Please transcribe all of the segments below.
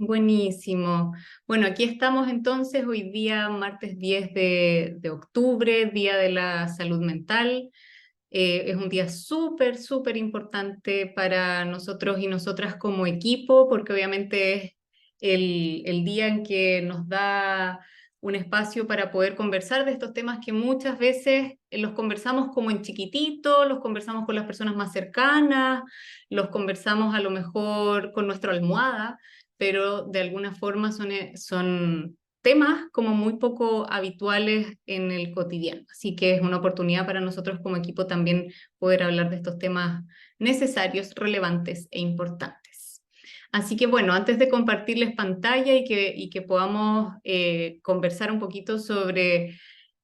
Buenísimo. Bueno, aquí estamos entonces hoy día, martes 10 de octubre, Día de la Salud Mental. Es un día súper, súper importante para nosotros y nosotras como equipo, porque obviamente es el día en que nos da un espacio para poder conversar de estos temas que muchas veces los conversamos como en chiquitito, los conversamos con las personas más cercanas, los conversamos a lo mejor con nuestra almohada, pero de alguna forma son temas como muy poco habituales en el cotidiano. Así que es una oportunidad para nosotros como equipo también poder hablar de estos temas necesarios, relevantes e importantes. Así que bueno, antes de compartirles pantalla y que podamos conversar un poquito sobre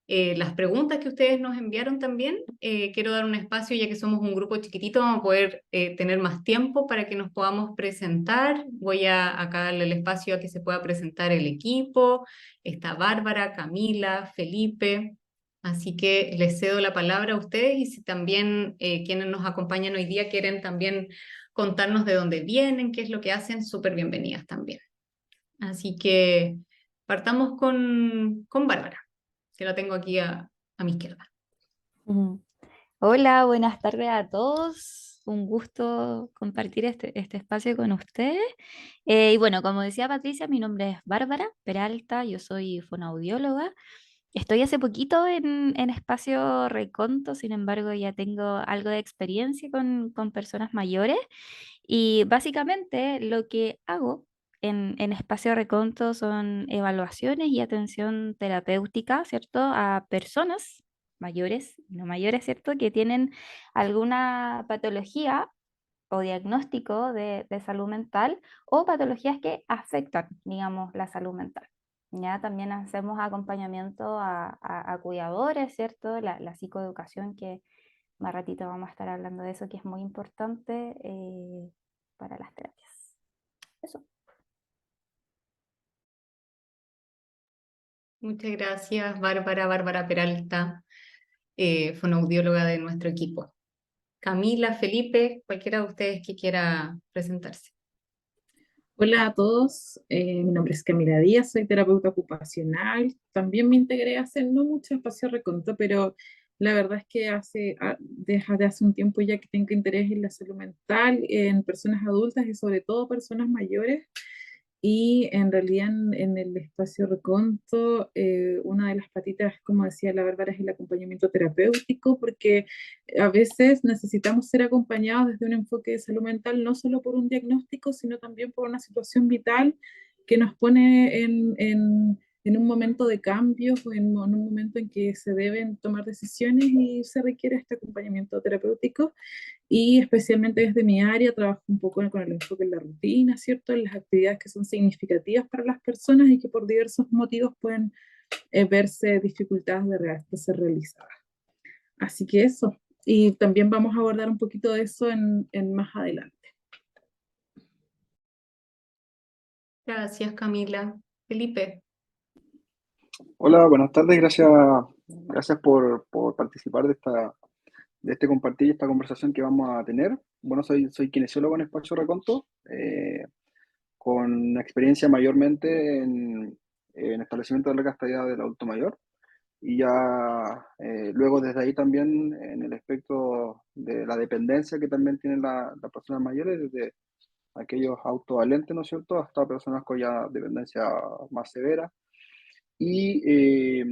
las preguntas que ustedes nos enviaron también. Quiero dar un espacio, ya que somos un grupo chiquitito, vamos a poder tener más tiempo para que nos podamos presentar. Voy a acá darle el espacio a que se pueda presentar el equipo. Está Bárbara, Camila, Felipe. Así que les cedo la palabra a ustedes y si también quienes nos acompañan hoy día quieren también contarnos de dónde vienen, qué es lo que hacen, súper bienvenidas también. Así que partamos con Bárbara, que la tengo aquí a mi izquierda. Ujú. Hola, buenas tardes a todos. Un gusto compartir este espacio con ustedes. Y bueno, como decía Patricia, mi nombre es Bárbara Peralta, yo soy fonoaudióloga. Estoy hace poquito en espacio Reconto, sin embargo ya tengo algo de experiencia con personas mayores y básicamente lo que hago en espacio Reconto son evaluaciones y atención terapéutica, ¿cierto? A personas mayores y no mayores, ¿cierto? Que tienen alguna patología o diagnóstico de salud mental o patologías que afectan, digamos, la salud mental. Ya también hacemos acompañamiento a cuidadores, ¿cierto? La psicoeducación, que más ratito vamos a estar hablando de eso, que es muy importante para las terapias. Eso. Muchas gracias, Bárbara Peralta, fonoaudióloga de nuestro equipo. Camila, Felipe, cualquiera de ustedes que quiera presentarse. Hola a todos, mi nombre es Camila Díaz, soy terapeuta ocupacional. También me integré hace no mucho espacio reconto, pero la verdad es que desde hace un tiempo ya que tengo interés en la salud mental, en personas adultas y sobre todo personas mayores. Y en realidad en el espacio Reconto, una de las patitas, como decía la Bárbara, es el acompañamiento terapéutico, porque a veces necesitamos ser acompañados desde un enfoque de salud mental, no solo por un diagnóstico, sino también por una situación vital que nos pone en un momento de cambios o en un momento en que se deben tomar decisiones y se requiere este acompañamiento terapéutico. Y especialmente desde mi área trabajo un poco con el enfoque en la rutina, ¿cierto? En las actividades que son significativas para las personas y que por diversos motivos pueden verse dificultades de ser realizadas. Así que eso. Y también vamos a abordar un poquito de eso en más adelante. Gracias, Camila. Felipe. Hola, buenas tardes, gracias por participar de este compartir y esta conversación que vamos a tener. Bueno, soy kinesiólogo en Espacio Reconto, con experiencia mayormente en establecimiento de larga estadía del adulto mayor, y ya luego desde ahí también en el aspecto de la dependencia que también tienen las personas mayores, desde aquellos autovalentes, ¿no es cierto?, hasta personas con ya dependencia más severa. Y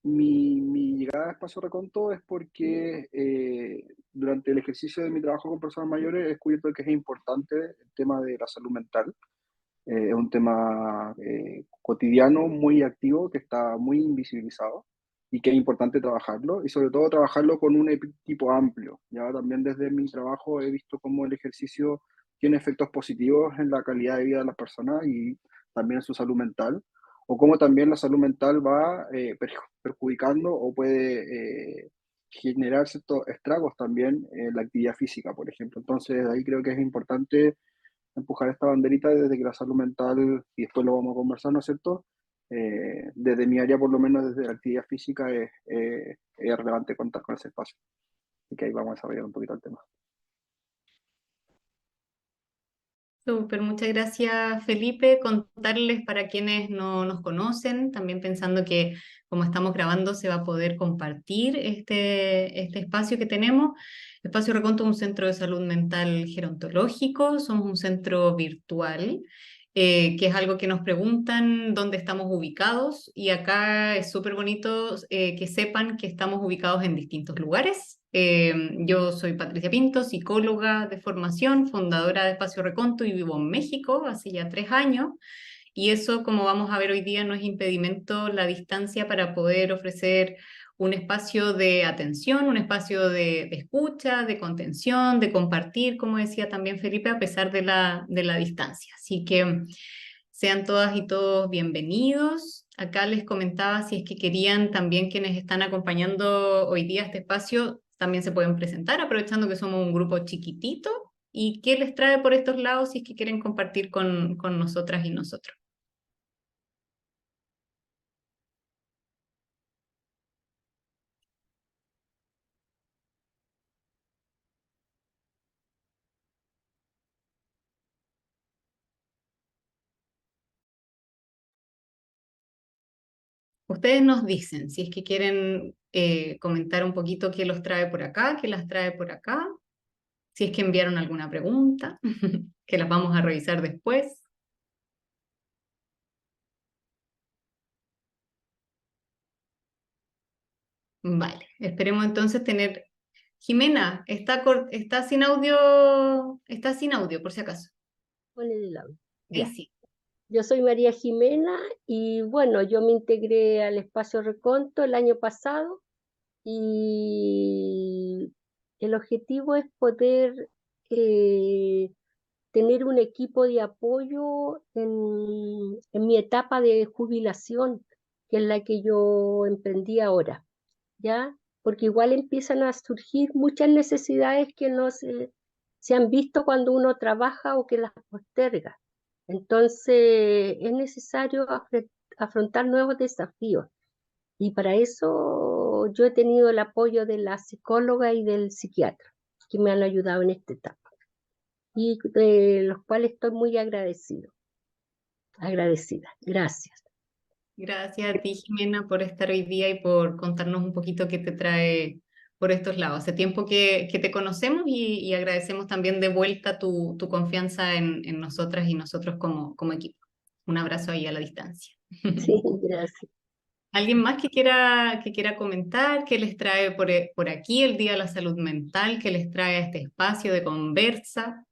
mi llegada a Espacio Reconto es porque durante el ejercicio de mi trabajo con personas mayores he descubierto que es importante el tema de la salud mental. Es un tema cotidiano, muy activo, que está muy invisibilizado y que es importante trabajarlo, y sobre todo trabajarlo con un equipo amplio. Ya también desde mi trabajo he visto cómo el ejercicio tiene efectos positivos en la calidad de vida de las personas y también en su salud mental, o cómo también la salud mental va perjudicando o puede generar ciertos estragos también en la actividad física, por ejemplo. Entonces, ahí creo que es importante empujar esta banderita desde que la salud mental, y después lo vamos a conversar, ¿no es cierto? Desde mi área, por lo menos desde la actividad física, es relevante contar con ese espacio. Y que ahí vamos a desarrollar un poquito el tema. Súper, muchas gracias Felipe. Contarles para quienes no nos conocen, también pensando que como estamos grabando se va a poder compartir este espacio que tenemos. Espacio Reconto es un centro de salud mental gerontológico, somos un centro virtual, que es algo que nos preguntan dónde estamos ubicados y acá es súper bonito que sepan que estamos ubicados en distintos lugares. Yo soy Patricia Pinto, psicóloga de formación, fundadora de Espacio Reconto y vivo en México hace ya 3 años. Y eso, como vamos a ver hoy día, no es impedimento la distancia para poder ofrecer un espacio de atención, un espacio de escucha, de contención, de compartir, como decía también Felipe, a pesar de la distancia. Así que sean todas y todos bienvenidos. Acá les comentaba si es que querían también quienes están acompañando hoy día este espacio, también se pueden presentar, aprovechando que somos un grupo chiquitito. ¿Y qué les trae por estos lados si es que quieren compartir con nosotras y nosotros? Ustedes nos dicen si es que quieren comentar un poquito qué los trae por acá, qué las trae por acá, si es que enviaron alguna pregunta, que las vamos a revisar después. Vale, esperemos entonces tener... Jimena, está sin audio por si acaso. Ponle el audio. Ahí Ya. sí. Yo soy María Jimena y bueno, yo me integré al Espacio Reconto el año pasado y el objetivo es poder tener un equipo de apoyo en mi etapa de jubilación, que es la que yo emprendí ahora, ¿ya? Porque igual empiezan a surgir muchas necesidades que no se han visto cuando uno trabaja o que las posterga. Entonces, es necesario afrontar nuevos desafíos. Y para eso yo he tenido el apoyo de la psicóloga y del psiquiatra, que me han ayudado en esta etapa, y de los cuales estoy muy agradecida. Gracias. Gracias a ti, Jimena, por estar hoy día y por contarnos un poquito qué te trae por estos lados. Hace tiempo que te conocemos y agradecemos también de vuelta tu confianza en nosotras y nosotros como equipo. Un abrazo ahí a la distancia. Sí, gracias. ¿Alguien más que quiera comentar? ¿Qué les trae por aquí el Día de la Salud Mental? ¿Qué les trae a este espacio de conversa?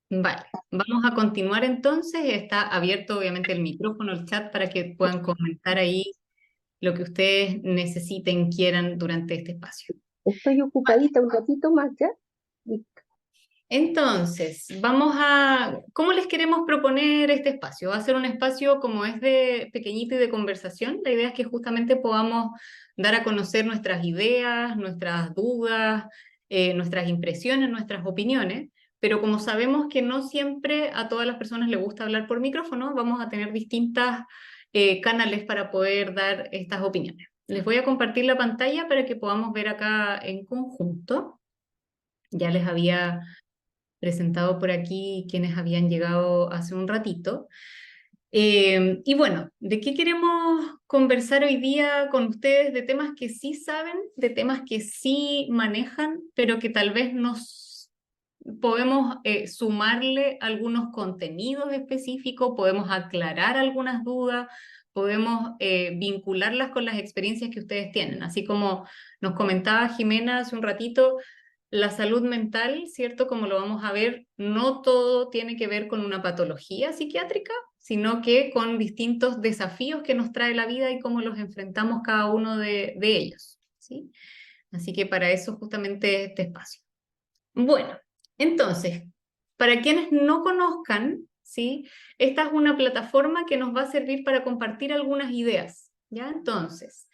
Vale, vamos a continuar entonces. Está abierto obviamente el micrófono, el chat para que puedan comentar ahí lo que ustedes necesiten, quieran durante este espacio. Estoy ocupadita un ratito más, ¿ya? Listo. Entonces, ¿cómo les queremos proponer este espacio? Va a ser un espacio como es de pequeñito y de conversación. La idea es que justamente podamos dar a conocer nuestras ideas, nuestras dudas, nuestras impresiones, nuestras opiniones, pero como sabemos que no siempre a todas las personas les gusta hablar por micrófono, vamos a tener distintas canales para poder dar estas opiniones. Les voy a compartir la pantalla para que podamos ver acá en conjunto. Ya les había presentado por aquí quienes habían llegado hace un ratito. Y bueno, ¿de qué queremos conversar hoy día con ustedes? De temas que sí saben, de temas que sí manejan, pero que tal vez nos podemos sumarle algunos contenidos específicos, podemos aclarar algunas dudas, podemos vincularlas con las experiencias que ustedes tienen. Así como nos comentaba Jimena hace un ratito, la salud mental, ¿cierto? Como lo vamos a ver, no todo tiene que ver con una patología psiquiátrica, sino que con distintos desafíos que nos trae la vida y cómo los enfrentamos cada uno de ellos, ¿sí? Así que para eso justamente este espacio. Bueno, entonces, para quienes no conozcan, ¿sí? Esta es una plataforma que nos va a servir para compartir algunas ideas, ¿ya? Entonces,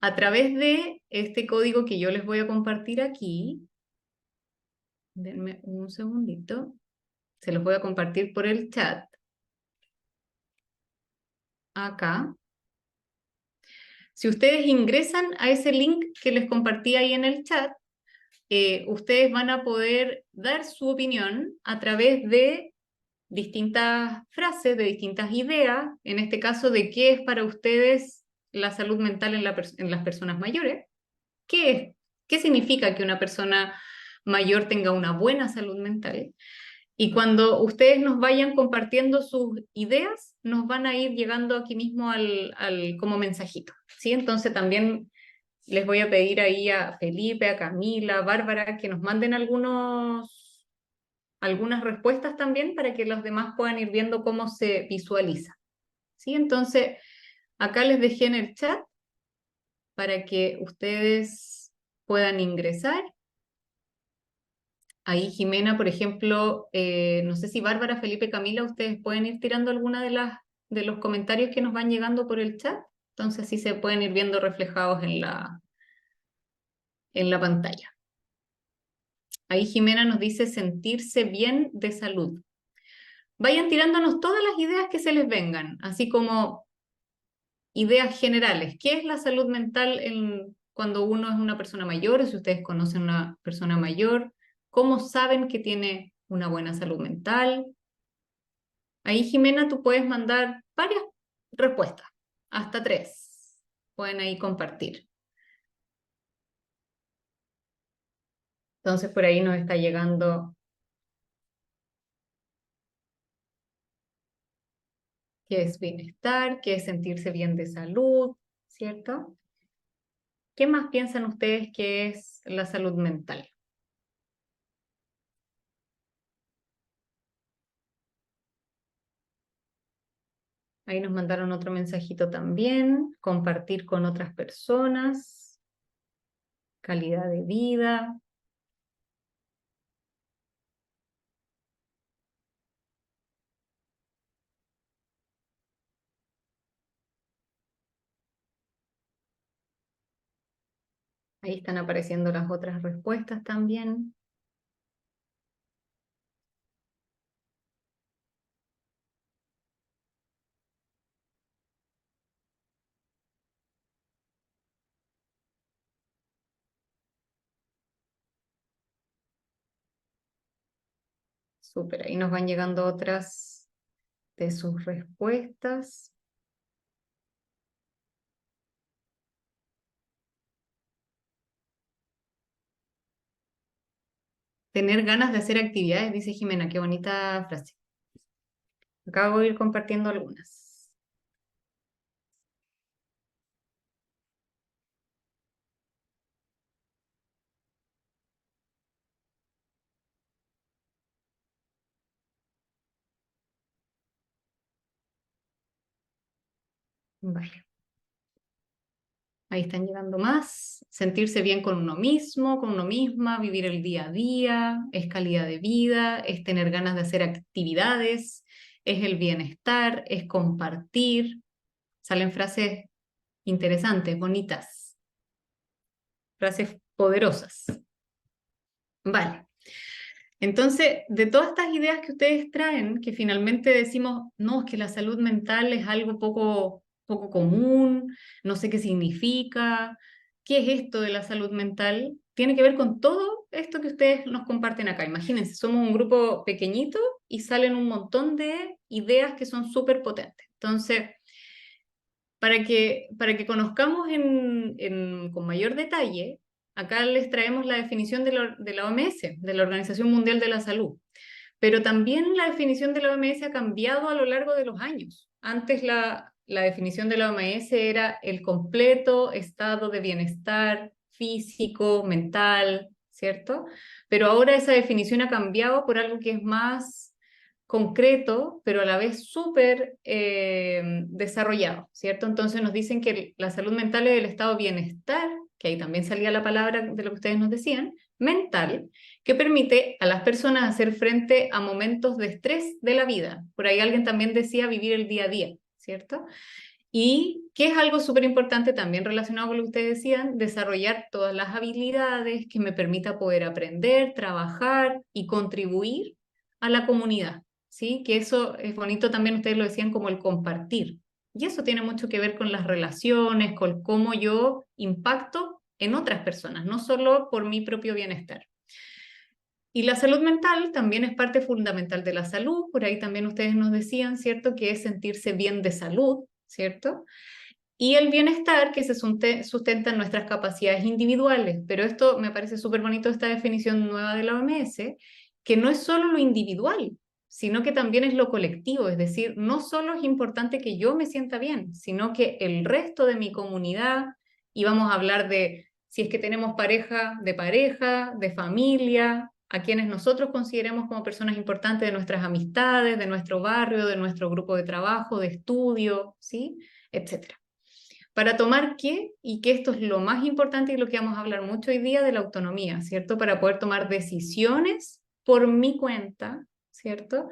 a través de este código que yo les voy a compartir aquí, denme un segundito. Se los voy a compartir por el chat. acá. Si ustedes ingresan a ese link que les compartí ahí en el chat, ustedes van a poder dar su opinión a través de distintas frases, de distintas ideas, en este caso de qué es para ustedes la salud mental en las personas mayores, qué es, qué significa que una persona mayor tenga una buena salud mental. Y cuando ustedes nos vayan compartiendo sus ideas, nos van a ir llegando aquí mismo como mensajito, ¿sí? Entonces también les voy a pedir ahí a Felipe, a Camila, a Bárbara, que nos manden algunas respuestas también para que los demás puedan ir viendo cómo se visualiza, ¿sí? Entonces, acá les dejé en el chat para que ustedes puedan ingresar. Ahí Jimena, por ejemplo, no sé si Bárbara, Felipe, Camila, ustedes pueden ir tirando alguna de los comentarios que nos van llegando por el chat. Entonces así se pueden ir viendo reflejados en la pantalla. Ahí Jimena nos dice sentirse bien de salud. Vayan tirándonos todas las ideas que se les vengan, así como ideas generales. ¿Qué es la salud mental cuando uno es una persona mayor? O si ustedes conocen una persona mayor, ¿cómo saben que tiene una buena salud mental? Ahí, Jimena, tú puedes mandar varias respuestas, hasta 3. Pueden ahí compartir. Entonces, por ahí nos está llegando qué es bienestar, qué es sentirse bien de salud, ¿cierto? ¿Qué más piensan ustedes que es la salud mental? Ahí nos mandaron otro mensajito también, compartir con otras personas, calidad de vida. Ahí están apareciendo las otras respuestas también. Súper, ahí nos van llegando otras de sus respuestas. Tener ganas de hacer actividades, dice Jimena, qué bonita frase. Acabo de ir compartiendo algunas. Vale. Ahí están llegando más. Sentirse bien con uno mismo, con uno misma, vivir el día a día, es calidad de vida, es tener ganas de hacer actividades, es el bienestar, es compartir. Salen frases interesantes, bonitas, frases poderosas. Vale. Entonces, de todas estas ideas que ustedes traen, que finalmente decimos, no, es que la salud mental es algo poco común, no sé qué significa, qué es esto de la salud mental, tiene que ver con todo esto que ustedes nos comparten acá. Imagínense, somos un grupo pequeñito y salen un montón de ideas que son súper potentes. Entonces, para que conozcamos con mayor detalle, acá les traemos la definición de la OMS, de la Organización Mundial de la Salud. Pero también la definición de la OMS ha cambiado a lo largo de los años. Antes la definición de la OMS era el completo estado de bienestar físico, mental, ¿cierto? Pero ahora esa definición ha cambiado por algo que es más concreto, pero a la vez súper desarrollado, ¿cierto? Entonces nos dicen que la salud mental es el estado de bienestar, que ahí también salía la palabra de lo que ustedes nos decían, mental, que permite a las personas hacer frente a momentos de estrés de la vida. Por ahí alguien también decía vivir el día a día, ¿cierto? Y que es algo súper importante también relacionado con lo que ustedes decían, desarrollar todas las habilidades que me permita poder aprender, trabajar y contribuir a la comunidad, ¿sí? Que eso es bonito también, ustedes lo decían, como el compartir, Y eso tiene mucho que ver con las relaciones, con cómo yo impacto en otras personas, no solo por mi propio bienestar. Y la salud mental también es parte fundamental de la salud, por ahí también ustedes nos decían, ¿cierto?, que es sentirse bien de salud, ¿cierto? Y el bienestar que se sustenta en nuestras capacidades individuales, pero esto me parece súper bonito, esta definición nueva de la OMS, que no es solo lo individual, sino que también es lo colectivo, es decir, no solo es importante que yo me sienta bien, sino que el resto de mi comunidad, y vamos a hablar de si es que tenemos pareja, de familia, a quienes nosotros consideremos como personas importantes de nuestras amistades, de nuestro barrio, de nuestro grupo de trabajo, de estudio, ¿sí?, etcétera. Para tomar qué, y que esto es lo más importante y lo que vamos a hablar mucho hoy día, de la autonomía, ¿cierto? Para poder tomar decisiones por mi cuenta, ¿cierto?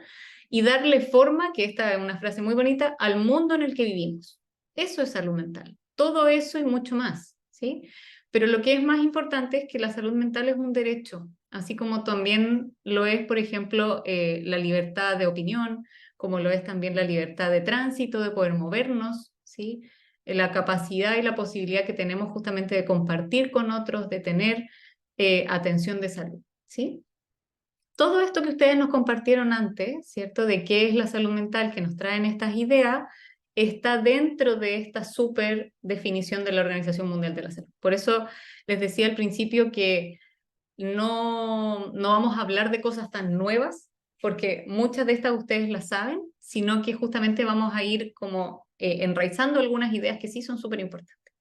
Y darle forma, que esta es una frase muy bonita, al mundo en el que vivimos. Eso es salud mental. Todo eso y mucho más, ¿sí? Pero lo que es más importante es que la salud mental es un derecho, así como también lo es, por ejemplo, la libertad de opinión, como lo es también la libertad de tránsito, de poder movernos, ¿sí?, la capacidad y la posibilidad que tenemos justamente de compartir con otros, de tener atención de salud, ¿sí? Todo esto que ustedes nos compartieron antes, ¿cierto?, de qué es la salud mental, que nos traen estas ideas, está dentro de esta súper definición de la Organización Mundial de la Salud. Por eso les decía al principio que no vamos a hablar de cosas tan nuevas, porque muchas de estas ustedes las saben, sino que justamente vamos a ir como enraizando algunas ideas que sí son súper importantes.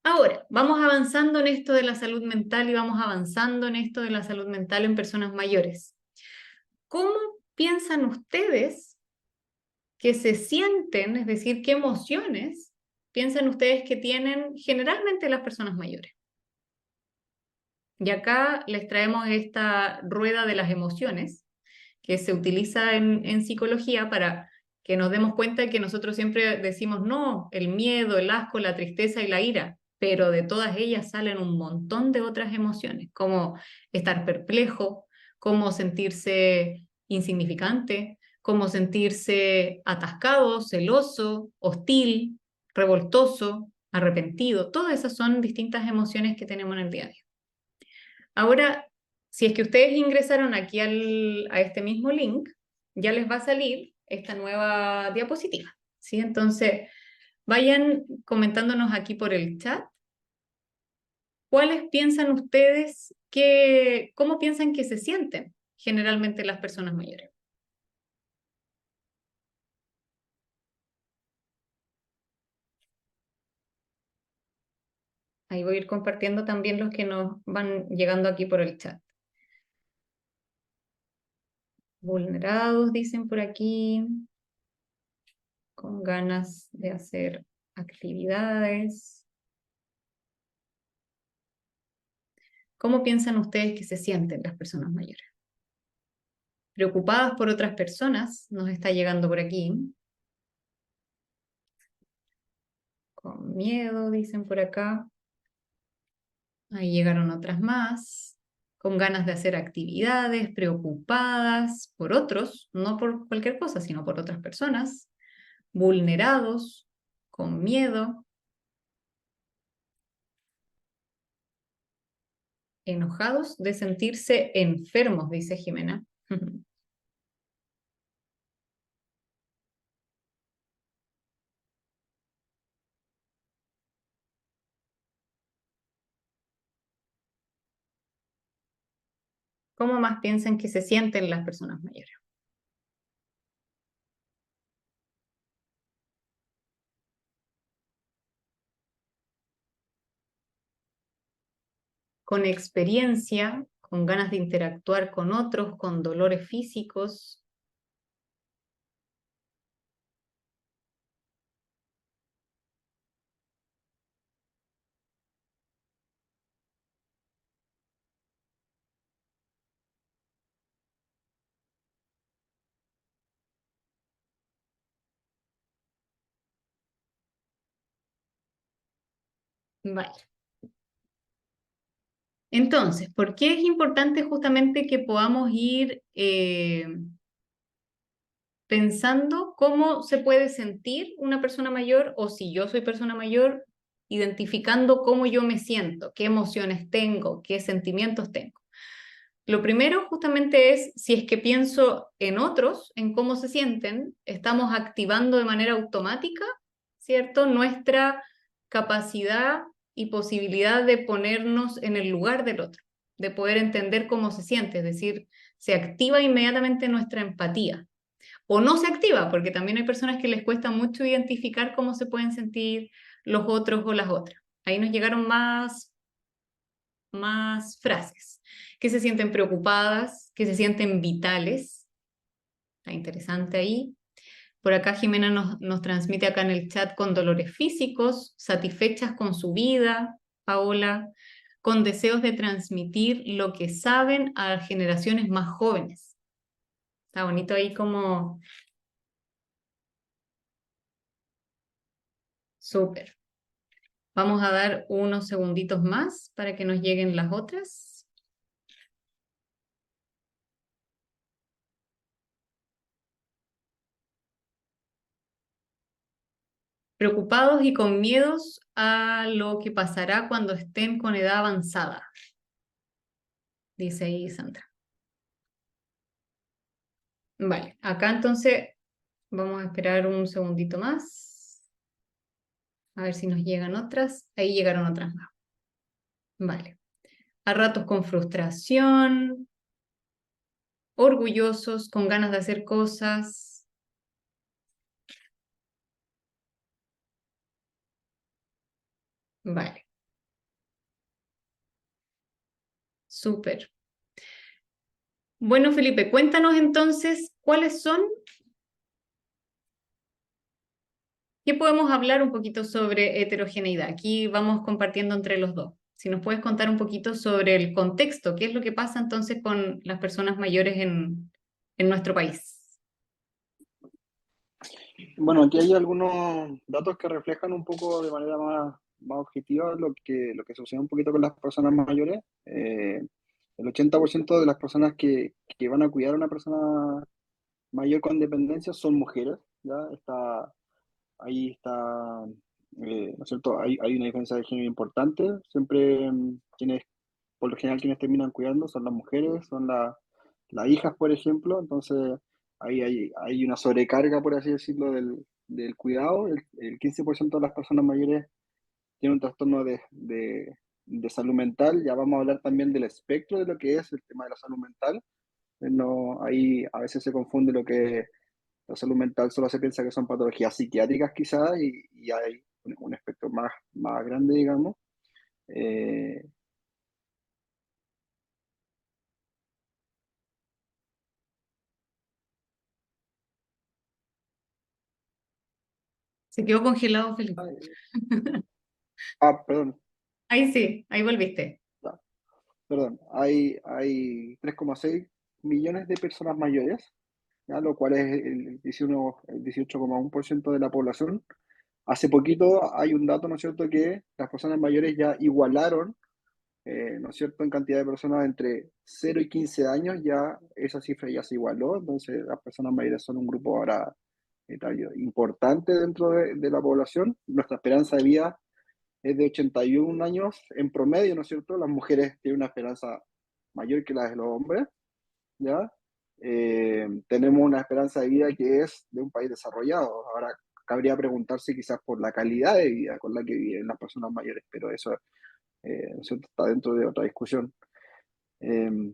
Ahora, vamos avanzando en esto de la salud mental y vamos avanzando en esto de la salud mental en personas mayores. ¿Cómo piensan ustedes que se sienten, es decir, qué emociones piensan ustedes que tienen generalmente las personas mayores? Y acá les traemos esta rueda de las emociones que se utiliza en psicología para que nos demos cuenta de que nosotros siempre decimos, no, el miedo, el asco, la tristeza y la ira, pero de todas ellas salen un montón de otras emociones, como estar perplejo, como sentirse insignificante, como sentirse atascado, celoso, hostil, revoltoso, arrepentido. Todas esas son distintas emociones que tenemos en el día a día. Ahora, si es que ustedes ingresaron aquí a este mismo link, ya les va a salir esta nueva diapositiva, ¿sí? Entonces, vayan comentándonos aquí por el chat. ¿Cuáles piensan ustedes cómo piensan que se sienten generalmente las personas mayores? Ahí voy a ir compartiendo también los que nos van llegando aquí por el chat. Vulnerados, dicen por aquí, con ganas de hacer actividades. ¿Cómo piensan ustedes que se sienten las personas mayores? Preocupadas por otras personas, nos está llegando por aquí. Con miedo, dicen por acá. Ahí llegaron otras más. Con ganas de hacer actividades, preocupadas por otros, no por cualquier cosa, sino por otras personas. Vulnerados, con miedo. Enojados de sentirse enfermos, dice Jimena. ¿Cómo más piensan que se sienten las personas mayores? Con experiencia, con ganas de interactuar con otros, con dolores físicos. Vale. Entonces, ¿por qué es importante justamente que podamos ir pensando cómo se puede sentir una persona mayor, o si yo soy persona mayor, identificando cómo yo me siento, qué emociones tengo, qué sentimientos tengo. Lo primero justamente es, si es que pienso en otros, en cómo se sienten, estamos activando de manera automática, ¿cierto? Nuestra capacidad y posibilidad de ponernos en el lugar del otro, de poder entender cómo se siente, es decir, se activa inmediatamente nuestra empatía. O no se activa, porque también hay personas que les cuesta mucho identificar cómo se pueden sentir los otros o las otras. Ahí nos llegaron más frases, que se sienten preocupadas, que se sienten vitales. Está interesante ahí. Por acá Jimena nos transmite acá en el chat con dolores físicos, satisfechas con su vida, Paola, con deseos de transmitir lo que saben a generaciones más jóvenes. Está bonito ahí como... Súper. Vamos a dar unos segunditos más para que nos lleguen las otras. Preocupados y con miedos a lo que pasará cuando estén con edad avanzada, dice ahí Sandra. Vale, acá entonces vamos a esperar un segundito más. A ver si nos llegan otras. Ahí llegaron otras más. Vale. A ratos con frustración, orgullosos, con ganas de hacer cosas. Vale. Súper. Bueno, Felipe, cuéntanos entonces cuáles son, qué podemos hablar un poquito sobre heterogeneidad. Aquí vamos compartiendo entre los dos. Si nos puedes contar un poquito sobre el contexto, qué es lo que pasa entonces con las personas mayores en nuestro país. Bueno, aquí hay algunos datos que reflejan un poco de manera más objetiva lo que sucede un poquito con las personas mayores. El 80% de las personas que van a cuidar a una persona mayor con dependencia son mujeres, ¿ya? Ahí está, ¿no es cierto? Hay una diferencia de género importante. Siempre por lo general, quienes terminan cuidando son las mujeres, son las hijas, por ejemplo. Entonces, ahí hay una sobrecarga, por así decirlo, del cuidado. El 15% de las personas mayores tiene un trastorno de salud mental. Ya vamos a hablar también del espectro de lo que es el tema de la salud mental. No, ahí a veces se confunde lo que es la salud mental, solo se piensa que son patologías psiquiátricas quizás, y hay un espectro más grande, digamos. Eh, Se quedó congelado, Felipe. Perdón, Ahí sí, ahí volviste. ya, perdón, hay 3,6 millones de personas mayores, ¿ya? Lo cual es el 18,1% de la población. Hace poquito hay un dato, ¿no es cierto?, que las personas mayores ya igualaron, ¿no es cierto?, en cantidad de personas entre 0 y 15 años, ya esa cifra ya se igualó. Entonces las personas mayores son un grupo ahora importante dentro de la población. Nuestra esperanza de vida es de 81 años en promedio, ¿no es cierto? Las mujeres tienen una esperanza mayor que la de los hombres, ¿ya? Tenemos una esperanza de vida que es de un país desarrollado. Ahora, cabría preguntarse quizás por la calidad de vida con la que viven las personas mayores, pero eso, ¿no es cierto?, está dentro de otra discusión. Eh,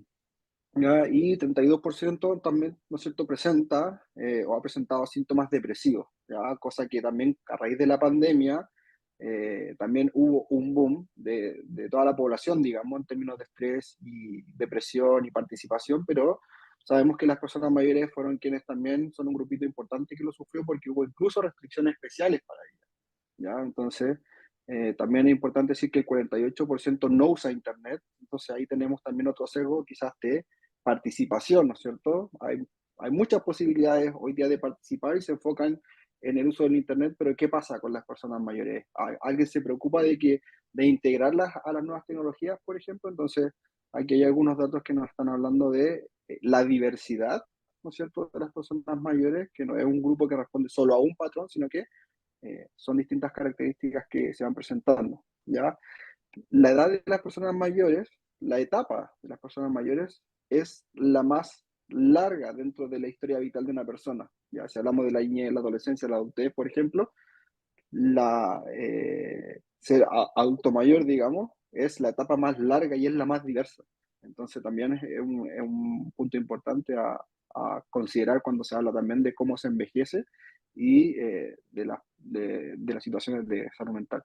¿Ya? Y 32% también, ¿no es cierto?, presenta o ha presentado síntomas depresivos, ¿ya? Cosa que también a raíz de la pandemia también hubo un boom de toda la población, digamos, en términos de estrés y depresión y participación, pero sabemos que las personas mayores fueron quienes también son un grupito importante que lo sufrió, porque hubo incluso restricciones especiales para ellas, ¿ya? Entonces, también es importante decir que el 48% no usa Internet. Entonces ahí tenemos también otro sesgo quizás de participación, ¿no es cierto? Hay muchas posibilidades hoy día de participar y se enfocan en el uso del Internet, pero ¿qué pasa con las personas mayores? ¿Alguien se preocupa de integrarlas a las nuevas tecnologías, por ejemplo? Entonces, aquí hay algunos datos que nos están hablando de la diversidad ¿no es cierto?, de las personas mayores, que no es un grupo que responde solo a un patrón, sino que son distintas características que se van presentando, ¿ya? La edad de las personas mayores, la etapa de las personas mayores es la más larga dentro de la historia vital de una persona. Ya, si hablamos de la niñez, la adolescencia, la adultez, por ejemplo, ser adulto mayor, digamos, es la etapa más larga y es la más diversa. Entonces también es un punto importante a considerar cuando se habla también de cómo se envejece y de las situaciones de salud mental.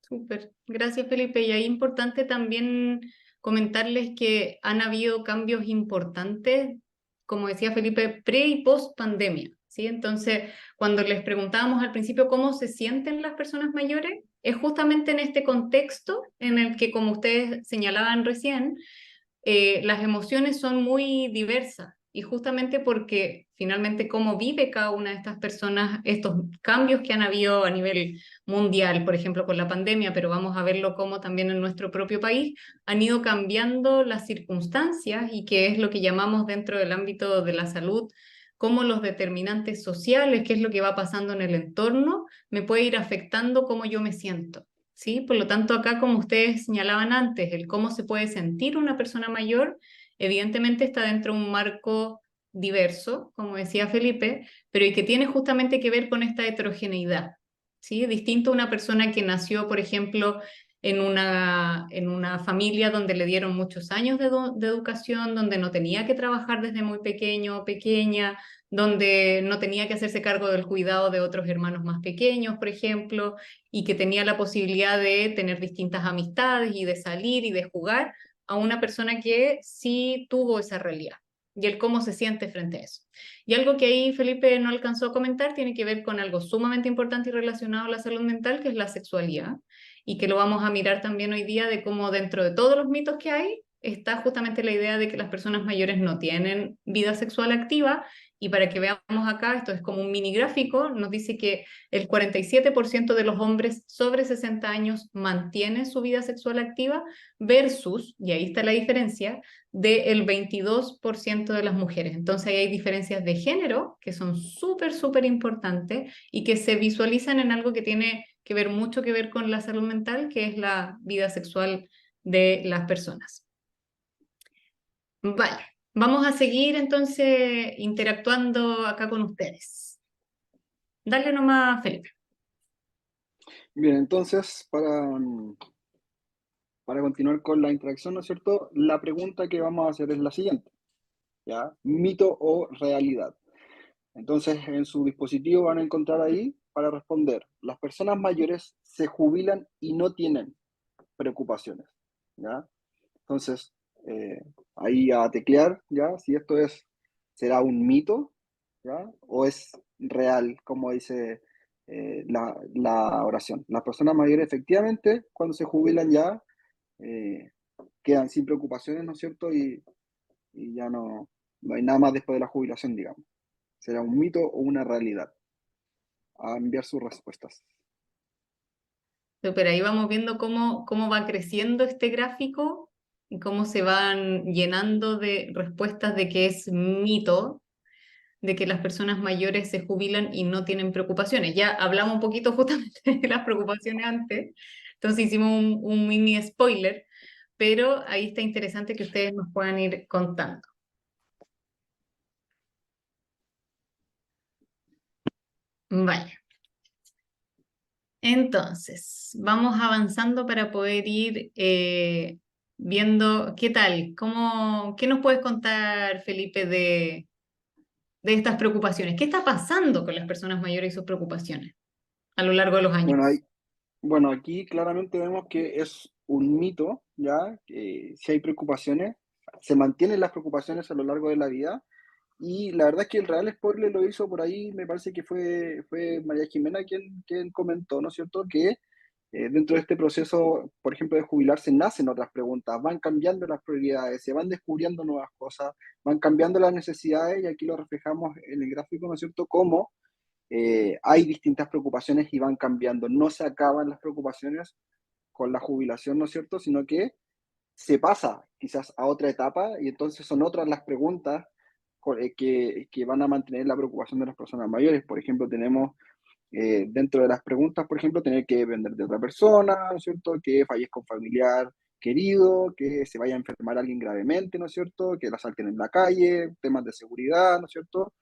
Súper, gracias Felipe. Y ahí importante también comentarles que han habido cambios importantes, como decía Felipe, pre y post pandemia, ¿sí? Entonces, cuando les preguntábamos al principio cómo se sienten las personas mayores, es justamente en este contexto en el que, como ustedes señalaban recién, las emociones son muy diversas y justamente porque finalmente cómo vive cada una de estas personas estos cambios que han habido a nivel mundial, por ejemplo con la pandemia, pero vamos a verlo como también en nuestro propio país, han ido cambiando las circunstancias y que es lo que llamamos dentro del ámbito de la salud como los determinantes sociales, qué es lo que va pasando en el entorno, me puede ir afectando cómo yo me siento. ¿Sí? Por lo tanto, acá, como ustedes señalaban antes, el cómo se puede sentir una persona mayor, evidentemente está dentro de un marco diverso, como decía Felipe, pero y que tiene justamente que ver con esta heterogeneidad, ¿sí? Distinto a una persona que nació, por ejemplo, en una familia donde le dieron muchos años de educación, donde no tenía que trabajar desde muy pequeño o pequeña, donde no tenía que hacerse cargo del cuidado de otros hermanos más pequeños, por ejemplo, y que tenía la posibilidad de tener distintas amistades y de salir y de jugar, a una persona que sí tuvo esa realidad y el cómo se siente frente a eso. Y algo que ahí Felipe no alcanzó a comentar tiene que ver con algo sumamente importante y relacionado a la salud mental, que es la sexualidad, y que lo vamos a mirar también hoy día de cómo dentro de todos los mitos que hay está justamente la idea de que las personas mayores no tienen vida sexual activa. Y para que veamos acá, esto es como un mini gráfico, nos dice que el 47% de los hombres sobre 60 años mantienen su vida sexual activa versus, y ahí está la diferencia, del 22% de las mujeres. Entonces ahí hay diferencias de género que son súper, súper importantes y que se visualizan en algo que tiene que ver mucho que ver con la salud mental, que es la vida sexual de las personas. Vale, vamos a seguir entonces interactuando acá con ustedes. Dale nomás, Felipe. Bien, entonces, para continuar con la interacción, ¿no es cierto? La pregunta que vamos a hacer es la siguiente, ¿ya? ¿Mito o realidad? Entonces, en su dispositivo van a encontrar ahí para responder, las personas mayores se jubilan y no tienen preocupaciones, ¿ya? Entonces, ahí a teclear, ¿ya? Si esto será un mito, ¿ya? O es real, como dice la oración. Las personas mayores, efectivamente, cuando se jubilan ya, eh, quedan sin preocupaciones, ¿no es cierto? Y ya no hay nada más después de la jubilación, digamos. ¿Será un mito o una realidad? A enviar sus respuestas. Pero ahí vamos viendo cómo va creciendo este gráfico y cómo se van llenando de respuestas de que es mito, de que las personas mayores se jubilan y no tienen preocupaciones. Ya hablamos un poquito justamente de las preocupaciones antes, entonces hicimos un mini spoiler, pero ahí está interesante que ustedes nos puedan ir contando. Vale. Entonces, vamos avanzando para poder ir viendo qué tal, qué nos puedes contar, Felipe, de estas preocupaciones. ¿Qué está pasando con las personas mayores y sus preocupaciones a lo largo de los años? Bueno, aquí claramente vemos que es un mito, ¿ya? Que si hay preocupaciones, se mantienen las preocupaciones a lo largo de la vida. Y la verdad es que el real spoiler lo hizo por ahí, me parece que fue María Jimena quien comentó, ¿no es cierto?, que dentro de este proceso, por ejemplo, de jubilarse, nacen otras preguntas, van cambiando las prioridades, se van descubriendo nuevas cosas, van cambiando las necesidades, y aquí lo reflejamos en el gráfico, ¿no es cierto?, cómo hay distintas preocupaciones y van cambiando. No se acaban las preocupaciones con la jubilación, ¿no es cierto?, sino que se pasa quizás a otra etapa y entonces son otras las preguntas que van a mantener la preocupación de las personas mayores. Por ejemplo, tenemos dentro de las preguntas, por ejemplo, tener que depender de otra persona, ¿no es cierto? Que fallezca un familiar querido, que se vaya a enfermar alguien gravemente, ¿no es cierto? Que la salten en la calle, temas de seguridad, ¿no es cierto?